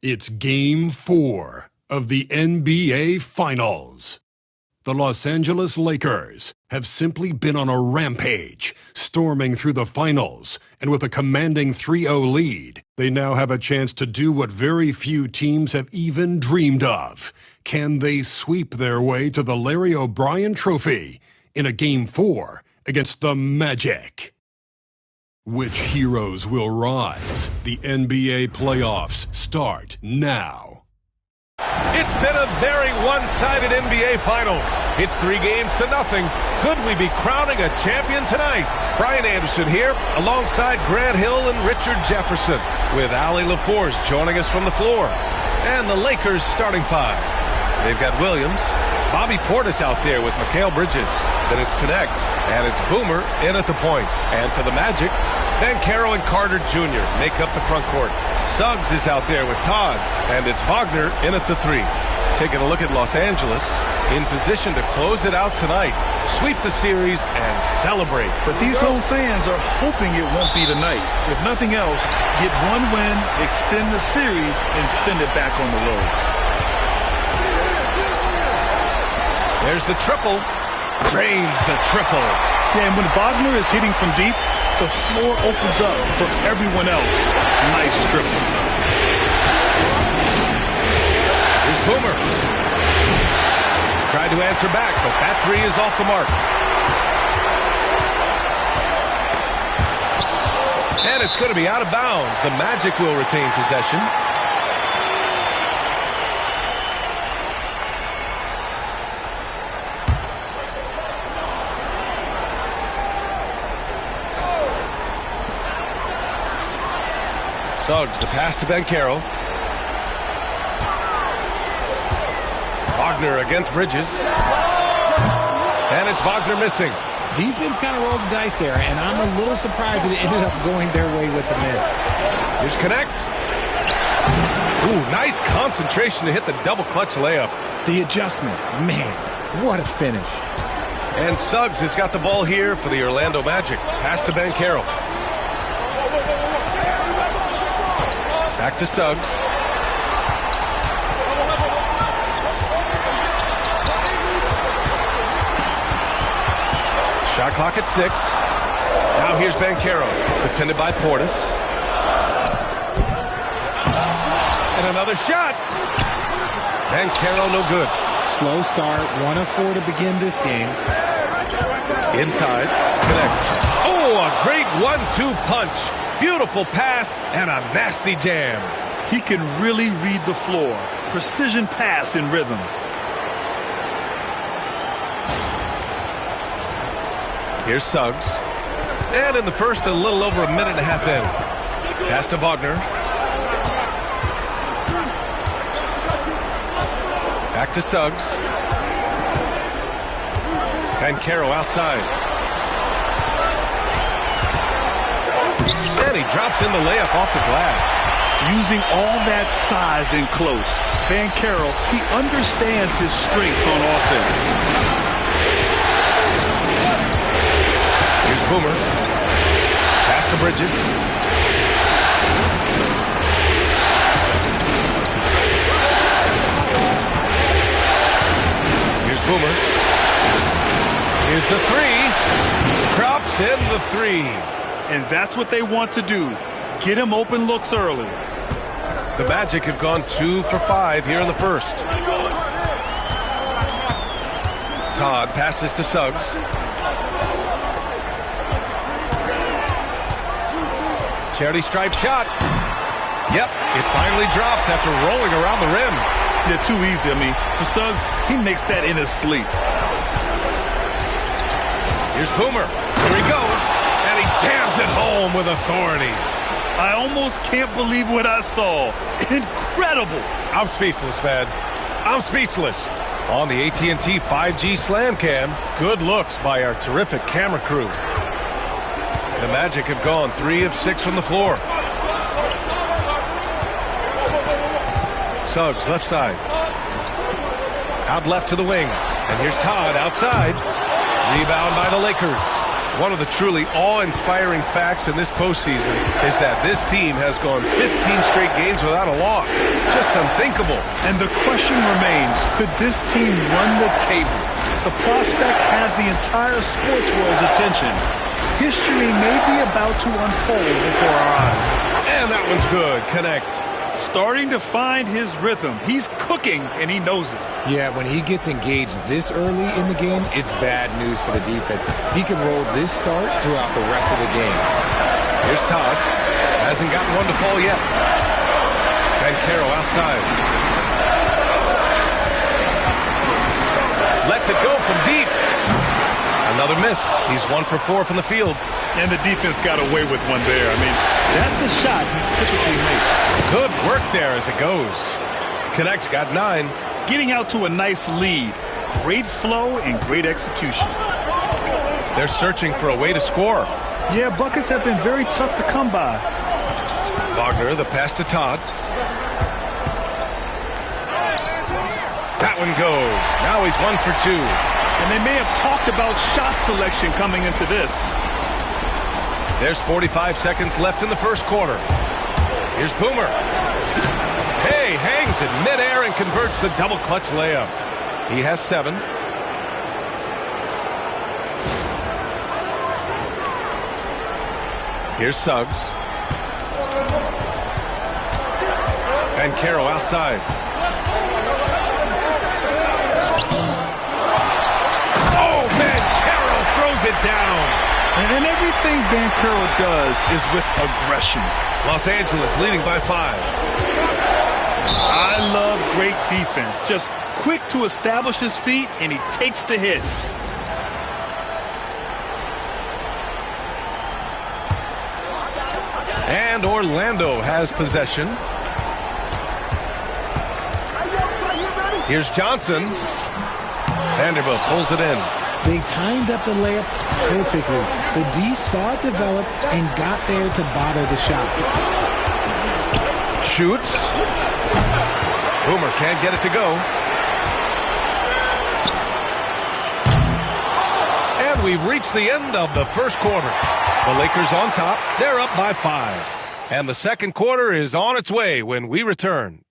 S2: It's Game 4 of the NBA Finals. The Los Angeles Lakers have simply been on a rampage, storming through the finals, and with a commanding 3-0 lead, they now have a chance to do what very few teams have even dreamed of. Can they sweep their way to the Larry O'Brien Trophy in a Game 4 against the Magic? Which heroes will rise? The NBA playoffs start now.
S13: It's been a very one-sided NBA Finals. It's 3-0. Could we be crowning a champion tonight? Brian Anderson here, alongside Grant Hill and Richard Jefferson, with Allie LaForce joining us from the floor. And the Lakers starting five. They've got Williams, Bobby Portis out there with Mikal Bridges. Then it's Connect, and it's Boomer in at the point. And for the Magic, Banchero and Carter Jr. make up the front court. Suggs is out there with Todd, and it's Wagner in at the 3. Taking a look at Los Angeles, in position to close it out tonight, sweep the series, and celebrate.
S14: But these home fans are hoping it won't be tonight. If nothing else, get one win, extend the series, and send it back on the road.
S13: There's the triple. Drains the triple.
S14: Yeah, and when Wagner is hitting from deep, the floor opens up for everyone else. Nice triple.
S13: Here's Boomer. Tried to answer back, but that 3 is off the mark. And it's going to be out of bounds. The Magic will retain possession. Suggs, the pass to Banchero. Wagner against Bridges. And it's Wagner missing.
S6: Defense kind of rolled the dice there, and I'm a little surprised that it ended up going their way with the miss.
S13: Here's Connect. Ooh, nice concentration to hit the double clutch layup.
S6: The adjustment, man, what a finish.
S13: And Suggs has got the ball here for the Orlando Magic. Pass to Banchero. Back to Suggs. Shot clock at 6. Now here's Banchero, defended by Portis. And another shot. Banchero no good.
S6: Slow start, 1 of 4 to begin this game.
S13: Inside, Connect. Oh, a great 1-2 punch. Beautiful pass and a nasty jam.
S14: He can really read the floor. Precision pass in rhythm.
S13: Here's Suggs. And in the first, a little over a minute and a half in. Pass to Wagner. Back to Suggs. Banchero outside. And he drops in the layup off the glass.
S14: Using all that size and close, Banchero, he understands his strengths on offense.
S13: Here's Boomer. Pass to Bridges. Here's Boomer. Here's the 3. Drops in the 3.
S14: And that's what they want to do. Get him open looks early.
S13: The Magic have gone 2 for 5 here in the first. Todd passes to Suggs. Charity stripe shot. Yep, it finally drops after rolling around the rim.
S14: Yeah, too easy. I mean, for Suggs, he makes that in his sleep.
S13: Here's Boomer. Here he goes. And he jams it home with authority.
S14: I almost can't believe what I saw. Incredible.
S13: I'm speechless, man. I'm speechless. On the AT&T 5G Slam Cam, good looks by our terrific camera crew. The Magic have gone 3 of 6 from the floor. Suggs, left side. Out left to the wing. And here's Todd outside. Rebound by the Lakers. One of the truly awe-inspiring facts in this postseason is that this team has gone 15 straight games without a loss. Just unthinkable.
S14: And the question remains, could this team run the table? The prospect has the entire sports world's attention. History may be about to unfold before our eyes.
S13: And that one's good. Connect.
S14: Starting to find his rhythm. He's cooking, and he knows it.
S6: Yeah, when he gets engaged this early in the game, it's bad news for the defense. He can roll this start throughout the rest of the game.
S13: Here's Todd. Hasn't gotten one to fall yet. Banchero outside. Lets it go from deep. Another miss. He's 1 for 4 from the field.
S14: And the defense got away with one there. I mean, that's a shot he typically makes.
S13: Good work there as it goes. Connect's got 9.
S14: Getting out to a nice lead. Great flow and great execution.
S13: They're searching for a way to score.
S14: Yeah, buckets have been very tough to come by.
S13: Wagner, the pass to Todd. That one goes. Now he's 1 for 2.
S14: And they may have talked about shot selection coming into this.
S13: There's 45 seconds left in the first quarter. Here's Boomer. Hey, hangs in midair and converts the double clutch layup. He has 7. Here's Suggs. And Carroll outside. Oh, man, Carroll throws it down.
S14: And everything Banchero does is with aggression.
S13: Los Angeles leading by 5.
S14: I love great defense. Just quick to establish his feet, and he takes the hit.
S13: And Orlando has possession. Here's Johnson. Vanderbilt pulls it in.
S6: They timed up the layup perfectly. The D saw it develop and got there to bother the shot.
S13: Shoots. Boomer can't get it to go. And we've reached the end of the first quarter. The Lakers on top. They're up by 5. And the second quarter is on its way when we return.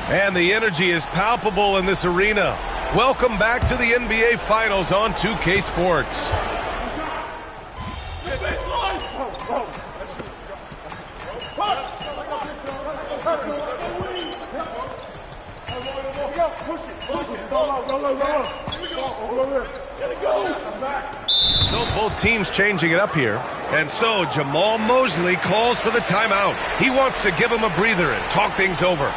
S13: And the energy is palpable in this arena. Welcome back to the NBA Finals on 2K Sports. So both teams changing it up here. And so Jamal Mosley calls for the timeout. He wants to give him a breather and talk things over.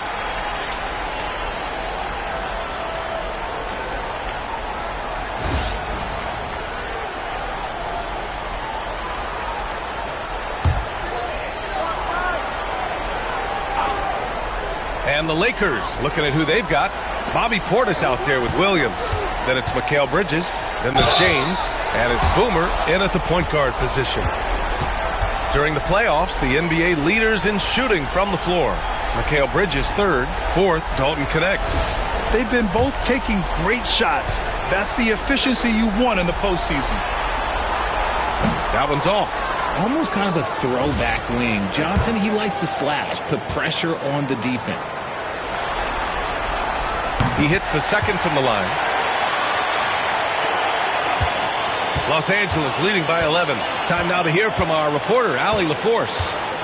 S13: And the Lakers looking at who they've got. Bobby Portis out there with Williams. Then it's Mikal Bridges. Then there's James. And it's Boomer in at the point guard position. During the playoffs, the NBA leaders in shooting from the floor. Mikal Bridges third. Fourth, Dalton Connect.
S14: They've been both taking great shots. That's the efficiency you want in the postseason.
S13: That one's off.
S6: Almost kind of a throwback wing. Johnson, he likes to slash, put pressure on the defense.
S13: He hits the second from the line. Los Angeles leading by 11. Time now to hear from our reporter, Allie LaForce.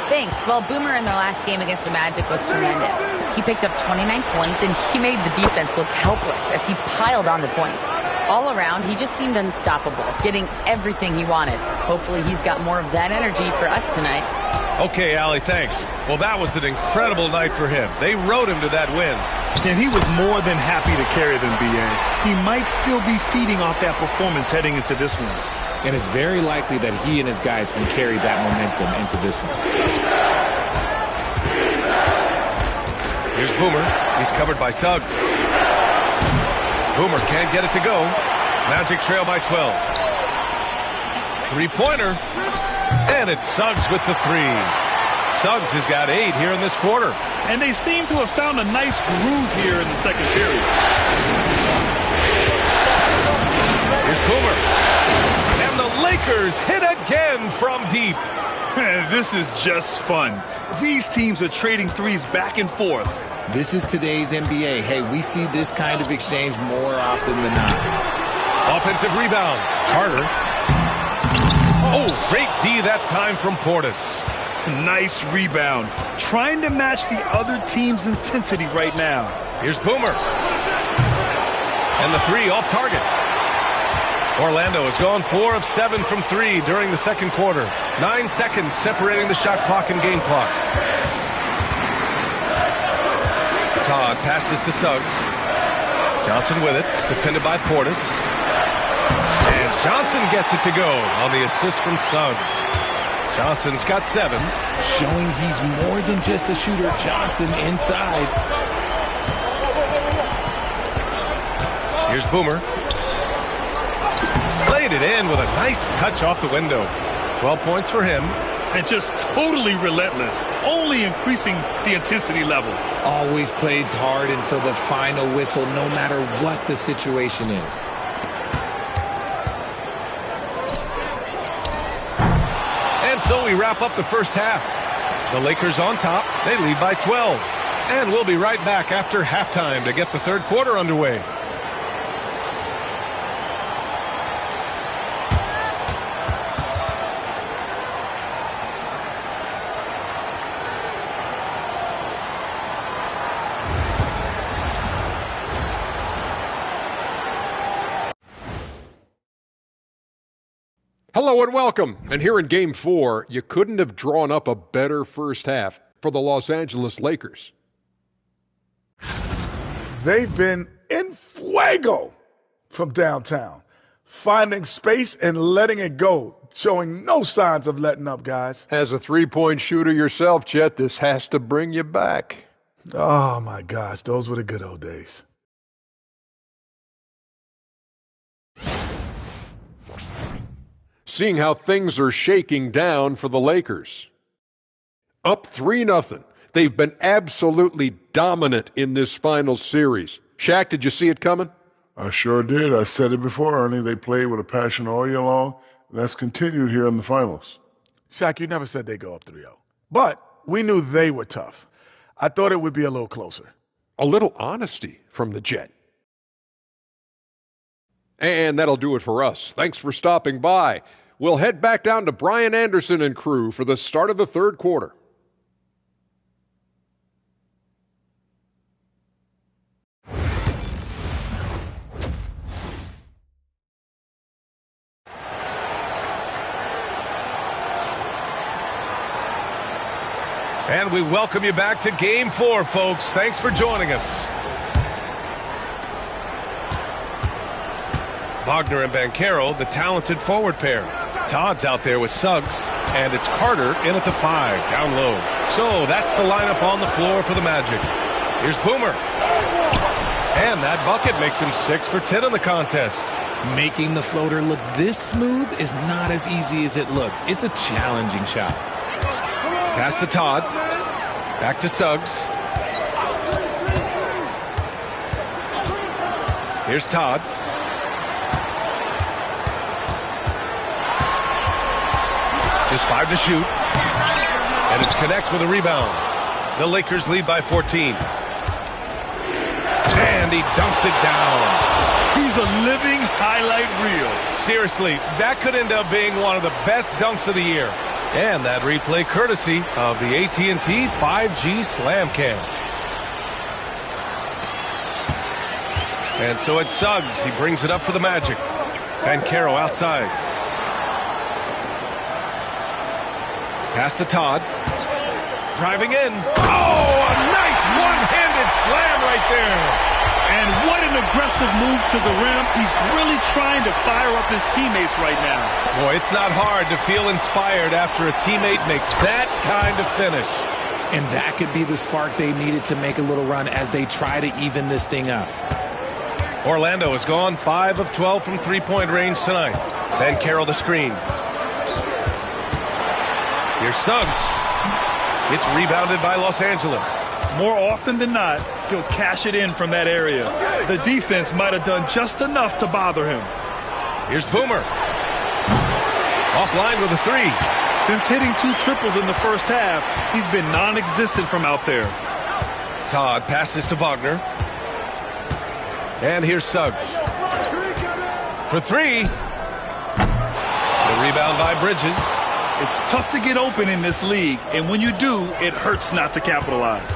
S15: Thanks. Well, Boomer in their last game against the Magic was tremendous. He picked up 29 points, and he made the defense look helpless as he piled on the points. All around, he just seemed unstoppable, getting everything he wanted. Hopefully he's got more of that energy for us tonight.
S13: Okay, Allie, thanks. Well, that was an incredible night for him. They rode him to that win.
S14: And he was more than happy to carry them, B.A. He might still be feeding off that performance heading into this one.
S6: And it's very likely that he and his guys can carry that momentum into this one.
S13: Here's Boomer. He's covered by Suggs. Boomer can't get it to go. Magic trail by 12. Three-pointer. And it's Suggs with the 3. Suggs has got 8 here in this quarter.
S14: And they seem to have found a nice groove here in the second period.
S13: Here's Boomer. And the Lakers hit again from deep.
S14: This is just fun. These teams are trading threes back and forth.
S6: This is today's NBA. Hey, we see this kind of exchange more often than not.
S13: Offensive rebound. Carter. Oh, great D that time from Portis.
S14: Nice rebound. Trying to match the other team's intensity right now.
S13: Here's Boomer. And the 3 off target. Orlando has gone 4 of 7 from 3 during the second quarter. 9 seconds separating the shot clock and game clock. Todd passes to Suggs. Johnson with it, defended by Portis. And Johnson gets it to go on the assist from Suggs. Johnson's got 7.
S6: Showing he's more than just a shooter. Johnson inside.
S13: Here's Boomer. Played it in with a nice touch off the window. 12 points for him.
S14: And just totally relentless, only increasing the intensity level.
S6: Always plays hard until the final whistle, no matter what the situation is.
S13: And so we wrap up the first half. The Lakers on top. They lead by 12. And we'll be right back after halftime to get the third quarter underway.
S8: Hello and welcome. And here in Game 4, you couldn't have drawn up a better first half for the Los Angeles Lakers.
S16: They've been in fuego from downtown, finding space and letting it go, showing no signs of letting up, guys.
S8: As a three-point shooter yourself, Chet, this has to bring you back.
S16: Oh, my gosh, those were the good old days.
S8: Seeing how things are shaking down for the Lakers. Up 3-0. They've been absolutely dominant in this final series. Shaq, did you see it coming?
S10: I sure did. I said it before, Ernie. They played with a passion all year long. And that's continued here in the finals.
S16: Shaq, you never said they'd go up 3-0. But we knew they were tough. I thought it would be a little closer.
S8: A little honesty from the Jet. And that'll do it for us. Thanks for stopping by. We'll head back down to Brian Anderson and crew for the start of the third quarter.
S13: And we welcome you back to Game 4, folks. Thanks for joining us. Wagner and Banchero, the talented forward pair. Todd's out there with Suggs, and it's Carter in at the 5, down low. So that's the lineup on the floor for the Magic. Here's Boomer. And that bucket makes him 6 for 10 in the contest.
S6: Making the floater look this smooth is not as easy as it looks. It's a challenging shot.
S13: Pass to Todd. Back to Suggs. Here's Todd. Just 5 to shoot. And it's Connect with a rebound. The Lakers lead by 14. And he dunks it down.
S14: He's a living highlight reel.
S13: Seriously, that could end up being one of the best dunks of the year. And that replay courtesy of the AT&T 5G Slam Cam. And so it's Suggs. He brings it up for the Magic. Banchero outside. Pass to Todd. Driving in. Oh, a nice one-handed slam right there.
S14: And what an aggressive move to the rim. He's really trying to fire up his teammates right now.
S13: Boy, it's not hard to feel inspired after a teammate makes that kind of finish.
S6: And that could be the spark they needed to make a little run as they try to even this thing up.
S13: Orlando has gone 5 of 12 from three-point range tonight. Banchero the screen. Here's Suggs. It's rebounded by Los Angeles.
S14: More often than not, he'll cash it in from that area. The defense might have done just enough to bother him.
S13: Here's Boomer. Offline with a 3.
S14: Since hitting 2 triples in the first half, he's been non-existent from out there.
S13: Todd passes to Wagner. And here's Suggs. For 3. The rebound by Bridges.
S14: It's tough to get open in this league, and when you do, it hurts not to capitalize.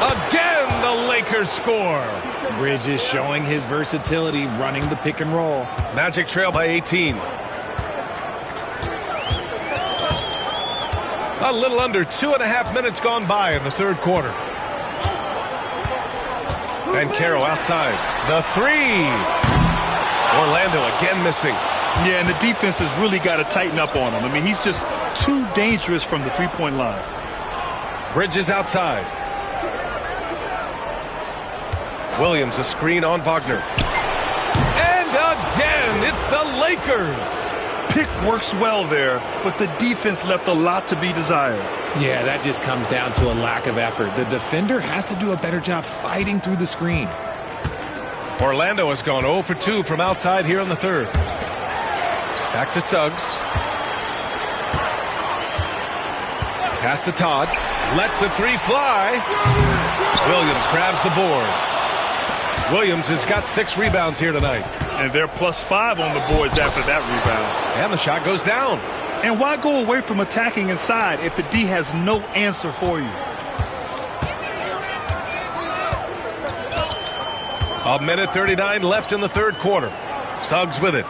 S13: Again, the Lakers score.
S6: Bridges showing his versatility, running the pick and roll.
S13: Magic trail by 18. A little under 2.5 minutes gone by in the third quarter. Banchero outside. The three. Orlando again missing.
S14: Yeah, and the defense has really got to tighten up on him. I mean, he's just too dangerous from the three-point line.
S13: Bridges outside. Williams a screen on Wagner. And again, it's the Lakers.
S14: Pick works well there, but the defense left a lot to be desired.
S6: Yeah, that just comes down to a lack of effort. The defender has to do a better job fighting through the screen.
S13: Orlando has gone 0 for 2 from outside here in the third. Back to Suggs. Pass to Todd. Lets the three fly. Williams grabs the board. Williams has got 6 rebounds here tonight.
S14: And they're +5 on the boards after that rebound.
S13: And the shot goes down.
S14: And why go away from attacking inside if the D has no answer for you?
S13: A minute 39 left in the third quarter. Suggs with it.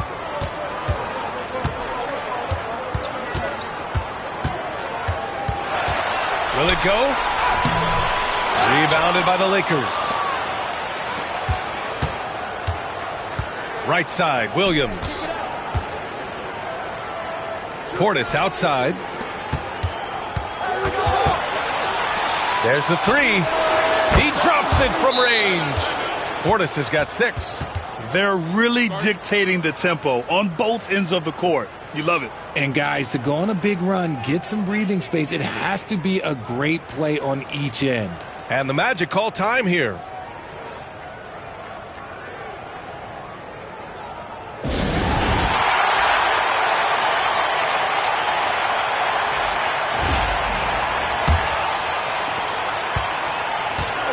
S13: Will it go? Rebounded by the Lakers. Right side, Williams. Portis outside. There's the three. He drops it from range. Portis has got 6.
S14: They're really dictating the tempo on both ends of the court. You love it.
S6: And guys, to go on a big run, get some breathing space, it has to be a great play on each end.
S13: And the Magic call time here.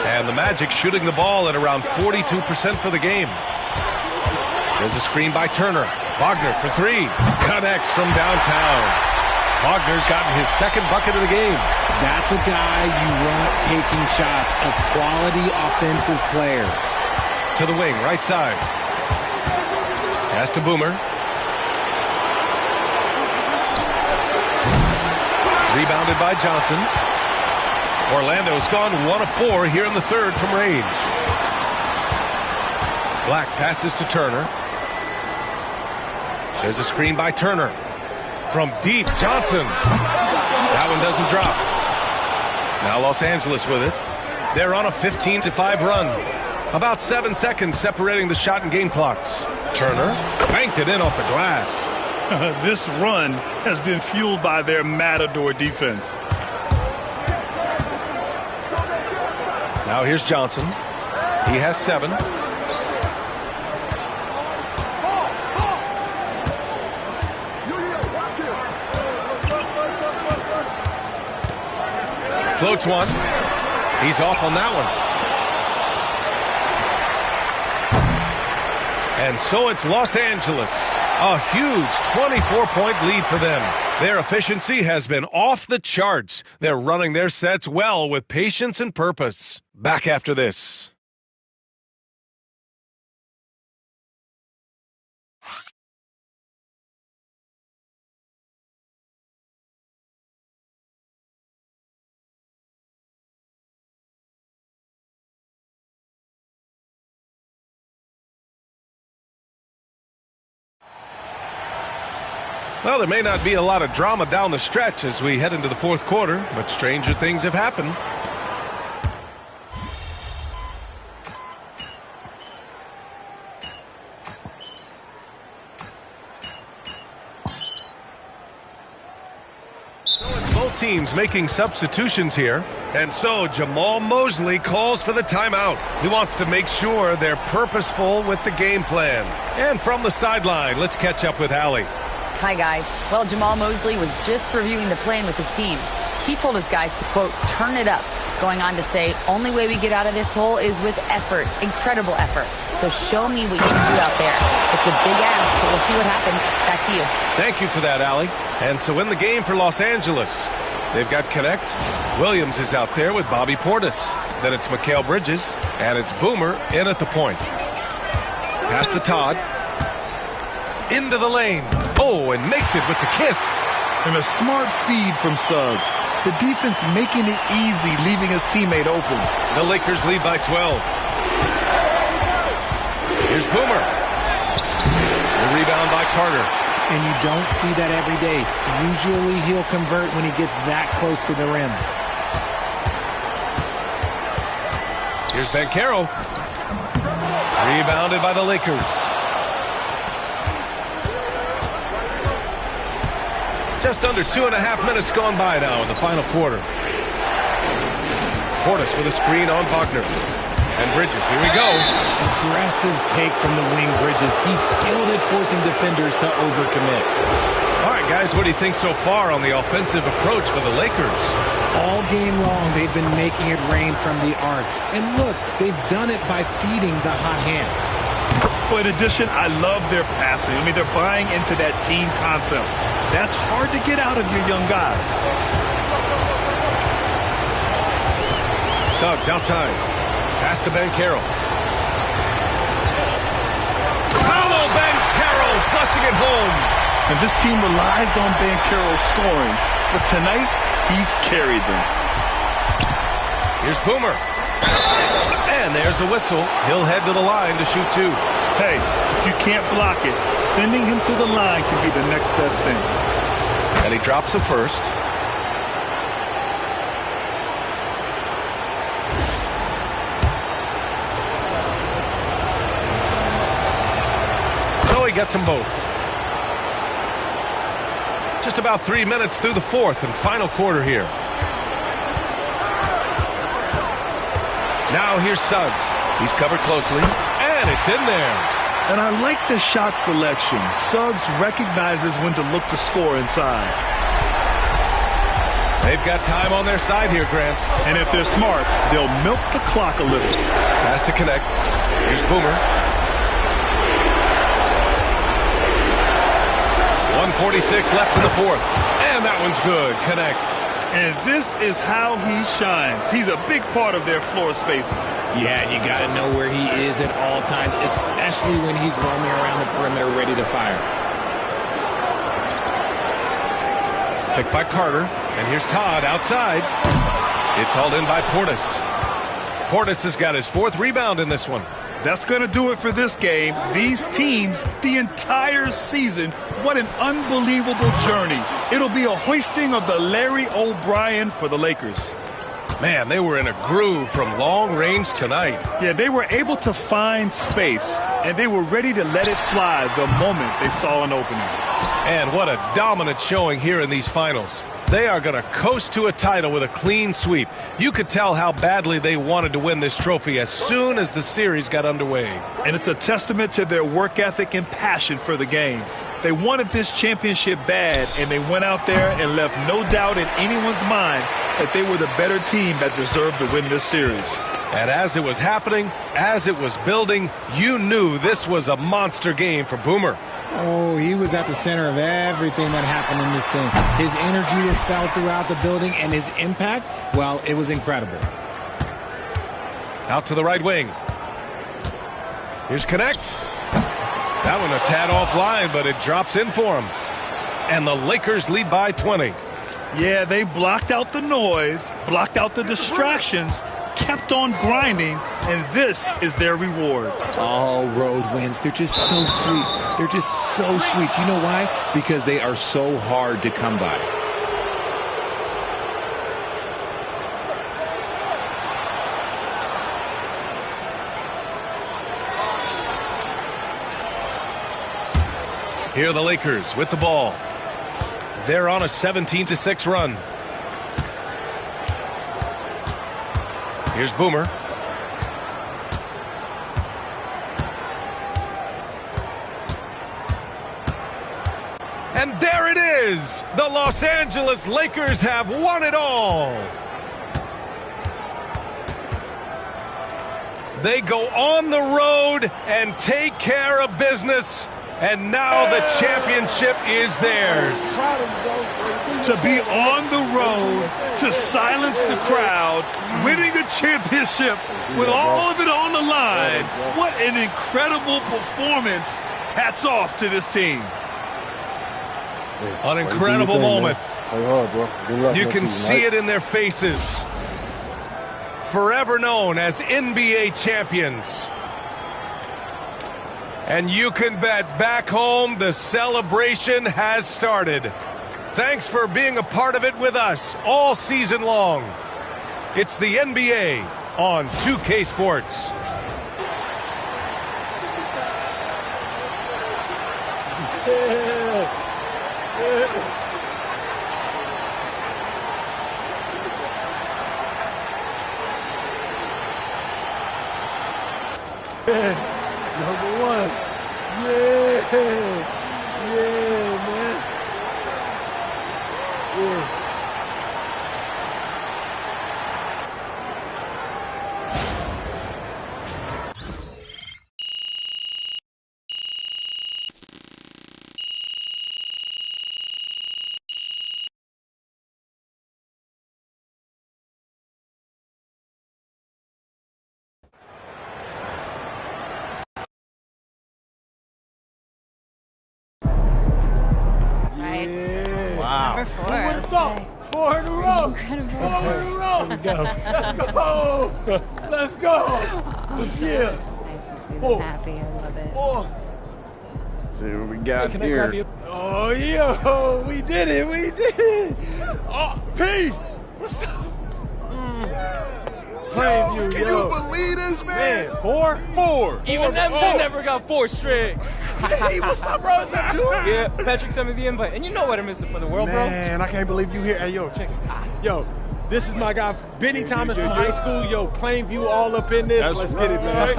S13: And the Magic shooting the ball at around 42% for the game. There's a screen by Turner. Wagner for 3. Connects from downtown. Wagner's gotten his 2nd bucket of the game.
S6: That's a guy you want taking shots, a quality offensive player.
S13: To the wing, right side. Pass to Boomer. Rebounded by Johnson. Orlando's gone 1 of 4 here in the third from range. Black passes to Turner. There's a screen by Turner. From deep, Johnson. That one doesn't drop. Now Los Angeles with it. They're on a 15-5 run. About 7 seconds separating the shot and game clocks. Turner banked it in off the glass.
S14: This run has been fueled by their Matador defense.
S13: Now here's Johnson. He has 7. Floats one. He's off on that one. And so it's Los Angeles. A huge 24-point lead for them. Their efficiency has been off the charts. They're running their sets well with patience and purpose. Back after this. Well, there may not be a lot of drama down the stretch as we head into the fourth quarter, but stranger things have happened. So it's both teams making substitutions here. And so Jamal Mosley calls for the timeout. He wants to make sure they're purposeful with the game plan. And from the sideline, let's catch up with Allie.
S15: Hi, guys. Well, Jamal Mosley was just reviewing the plan with his team. He told his guys to, quote, turn it up, going on to say, only way we get out of this hole is with effort, incredible effort. So show me what you can do out there. It's a big ask, but we'll see what happens. Back to you.
S13: Thank you for that, Allie. And so in the game for Los Angeles, they've got Connect. Williams is out there with Bobby Portis. Then it's Mikal Bridges, and it's Boomer in at the point. Pass to Todd. Into the lane. Oh, and makes it with the kiss.
S14: And a smart feed from Suggs. The defense making it easy, leaving his teammate open.
S13: The Lakers lead by 12. Here's Boomer. The rebound by Carter.
S6: And you don't see that every day. Usually he'll convert when he gets that close to the rim.
S13: Here's Banchero. Rebounded by the Lakers. Just under 2.5 minutes gone by now in the final quarter. Portis with a screen on Wagner. And Bridges, here we go.
S6: Aggressive take from the wing, Bridges. He's skilled at forcing defenders to overcommit.
S13: All right, guys, what do you think so far on the offensive approach for the Lakers?
S6: All game long, they've been making it rain from the arc. And look, they've done it by feeding the hot hands.
S14: Well, in addition, I love their passing. I mean, they're buying into that team concept. That's hard to get out of your young guys.
S13: Suggs outside. Pass to Banchero. Paolo Banchero flushing it home.
S14: And this team relies on Banchero scoring. But tonight, he's carried them.
S13: Here's Boomer. And there's a whistle. He'll head to the line to shoot two.
S14: Hey, if you can't block it, sending him to the line can be the next best thing.
S13: And he drops a first. So he gets them both. Just about 3 minutes through the fourth and final quarter here. Now here's Suggs. He's covered closely, and it's in there.
S14: And I like the shot selection. Suggs recognizes when to look to score inside.
S13: They've got time on their side here, Grant.
S14: And if they're smart, they'll milk the clock a little.
S13: Pass to connect. Here's Boomer. 1:46 left in the fourth. And that one's good. Connect.
S14: And this is how he shines. He's a big part of their floor spacing.
S6: Yeah, you got to know where he is at all times, especially when he's roaming around the perimeter ready to fire.
S13: Picked by Carter. And here's Todd outside. It's hauled in by Portis. Portis has got his fourth rebound in this one.
S14: That's going to do it for this game. These teams, the entire season, what an unbelievable journey. It'll be a hoisting of the Larry O'Brien for the Lakers.
S13: Man, they were in a groove from long range tonight.
S14: Yeah, they were able to find space, and they were ready to let it fly the moment they saw an opening.
S13: And what a dominant showing here in these finals. They are going to coast to a title with a clean sweep. You could tell how badly they wanted to win this trophy as soon as the series got underway.
S14: And it's a testament to their work ethic and passion for the game. They wanted this championship bad, and they went out there and left no doubt in anyone's mind that they were the better team that deserved to win this series.
S13: And as it was happening, as it was building, you knew this was a monster game for Boomer.
S6: Oh, he was at the center of everything that happened in this game. His energy was felt throughout the building, and his impact, well, it was incredible.
S13: Out to the right wing. Here's Connect. That one a tad offline, but it drops in for him. And the Lakers lead by 20.
S14: Yeah, they blocked out the noise, blocked out the distractions, kept on grinding, and this is their reward.
S6: All road wins. They're just so sweet. They're just so sweet. You know why? Because they are so hard to come by.
S13: Here are the Lakers with the ball. They're on a 17-6 run. Here's Boomer. And there it is! The Los Angeles Lakers have won it all! They go on the road and take care of business. And now the championship is theirs.
S14: To be on the road, to silence the crowd, winning a championship with all of it on the line. What an incredible performance. Hats off to this team.
S13: An incredible moment.
S18: Play hard, bro. Good luck.
S13: You can see it in their faces. Forever known as NBA champions. And you can bet back home the celebration has started. Thanks for being a part of it with us all season long. It's the NBA on 2K Sports.
S12: Number one. Yeah. Yeah, man. Yeah.
S15: Wow. Number 4.
S12: Okay. 4 in a row.
S15: Incredible.
S12: 4 in a row. Let's go. Let's go. Yeah.
S15: Nice to see them happy. I love it.
S12: 4.
S18: See what we got here.
S12: Oh, yeah. We did it. We did it. Oh, P. What's up?
S18: Yo, can you believe this, man?
S12: 4? 4.
S19: Even them, they never got 4 straight.
S12: Hey, what's up, bro? Is that you?
S19: Yeah, Patrick sent me the invite. And you know what I'm missing for the world, bro.
S12: Man, I can't believe you here. Hey, yo, check it. Yo, this is my guy, Benny Thomas from high school. Yo, Plainview all up in this.
S18: That's
S12: Let's
S18: right.
S12: get it, man.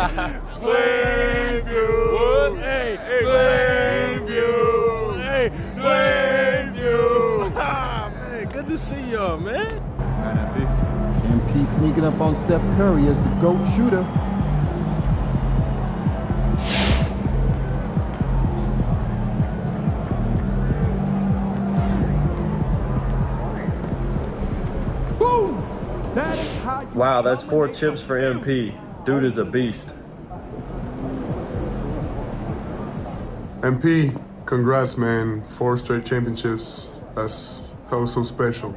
S12: Plainview. Hey, Plainview. Hey, Plainview. Ah, man, good to see y'all, man.
S1: MP sneaking up on Steph Curry as the GOAT shooter.
S20: Wow, that's 4 chips for MP. Dude is a beast.
S21: MP, congrats, man. 4 straight championships. That's so special.